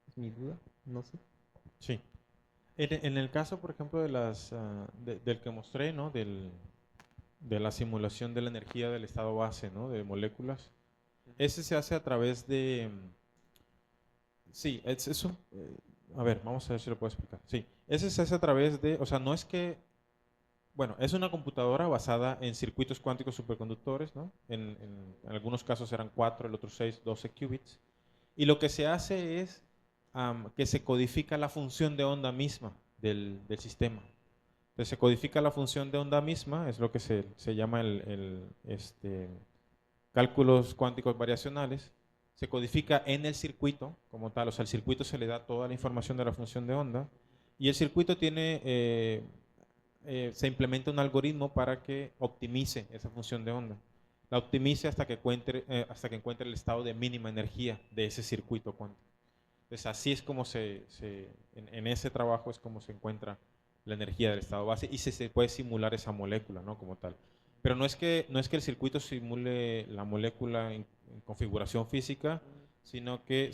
Es mi duda, no sé. Sí. En el caso, por ejemplo, del que mostré, ¿no? De la simulación de la energía del estado base, ¿no? De moléculas. Ese se hace a través de... Sí, a ver, vamos a ver si lo puedo explicar. Sí, ese se hace a través de... O sea, no es que... Bueno, es una computadora basada en circuitos cuánticos superconductores, ¿no? En algunos casos eran 4, el otro 6, 12 qubits. Y lo que se hace es que se codifica la función de onda misma del sistema. Entonces se codifica la función de onda misma, es lo que se llama cálculos cuánticos variacionales. Se codifica en el circuito como tal, o sea, al circuito se le da toda la información de la función de onda, y el circuito se implementa un algoritmo para que optimice esa función de onda. La optimice hasta que encuentre el estado de mínima energía de ese circuito cuántico. Entonces así es como en ese trabajo es como se encuentra la energía del estado base, y se puede simular esa molécula, ¿no? Como tal. Pero no es que el circuito simule la molécula en configuración física, sino que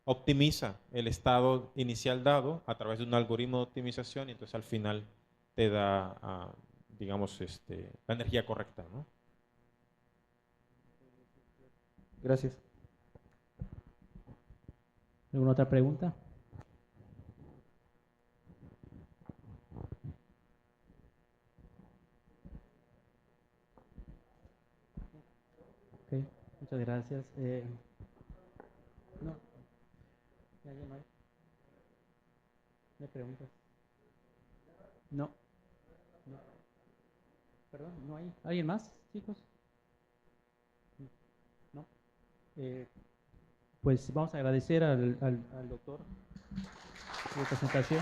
optimiza el estado inicial dado a través de un algoritmo de optimización, y entonces al final te da, digamos, la energía correcta, ¿no? Gracias. ¿Alguna otra pregunta? Ok, muchas gracias. No, ya no hay. ¿Me preguntas? No. No. Perdón, no hay. ¿Alguien más, chicos? No. Pues vamos a agradecer al doctor su presentación.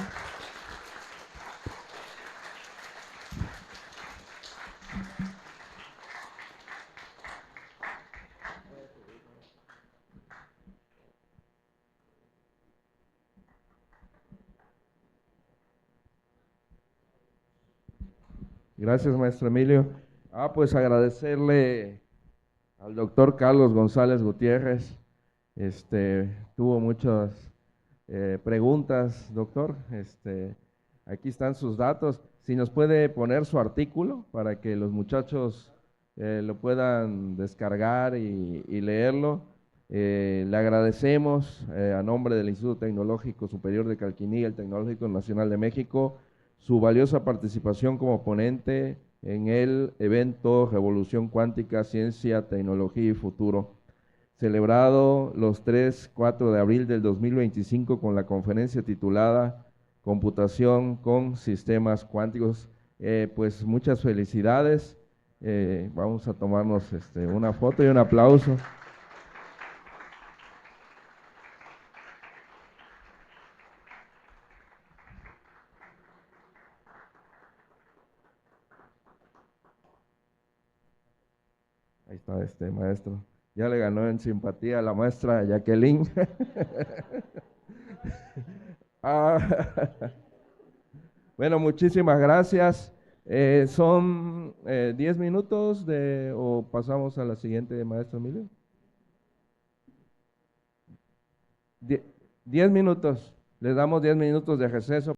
Gracias, maestro Emilio. Pues agradecerle al doctor Carlos González Gutiérrez. Tuvo muchas preguntas, doctor. Aquí están sus datos. Si nos puede poner su artículo para que los muchachos lo puedan descargar y leerlo. Le agradecemos a nombre del Instituto Tecnológico Superior de Calquinía, el Tecnológico Nacional de México, su valiosa participación como ponente en el evento Revolución Cuántica, Ciencia, Tecnología y Futuro, celebrado los 3-4 de abril del 2025 con la conferencia titulada Computación con Sistemas Cuánticos. Pues muchas felicidades. Vamos a tomarnos una foto y un aplauso. Ahí está maestro. Ya le ganó en simpatía a la maestra Jacqueline. Bueno, muchísimas gracias. ¿Son 10 minutos o pasamos a la siguiente, maestro Emilio? 10 minutos. Les damos 10 minutos de receso.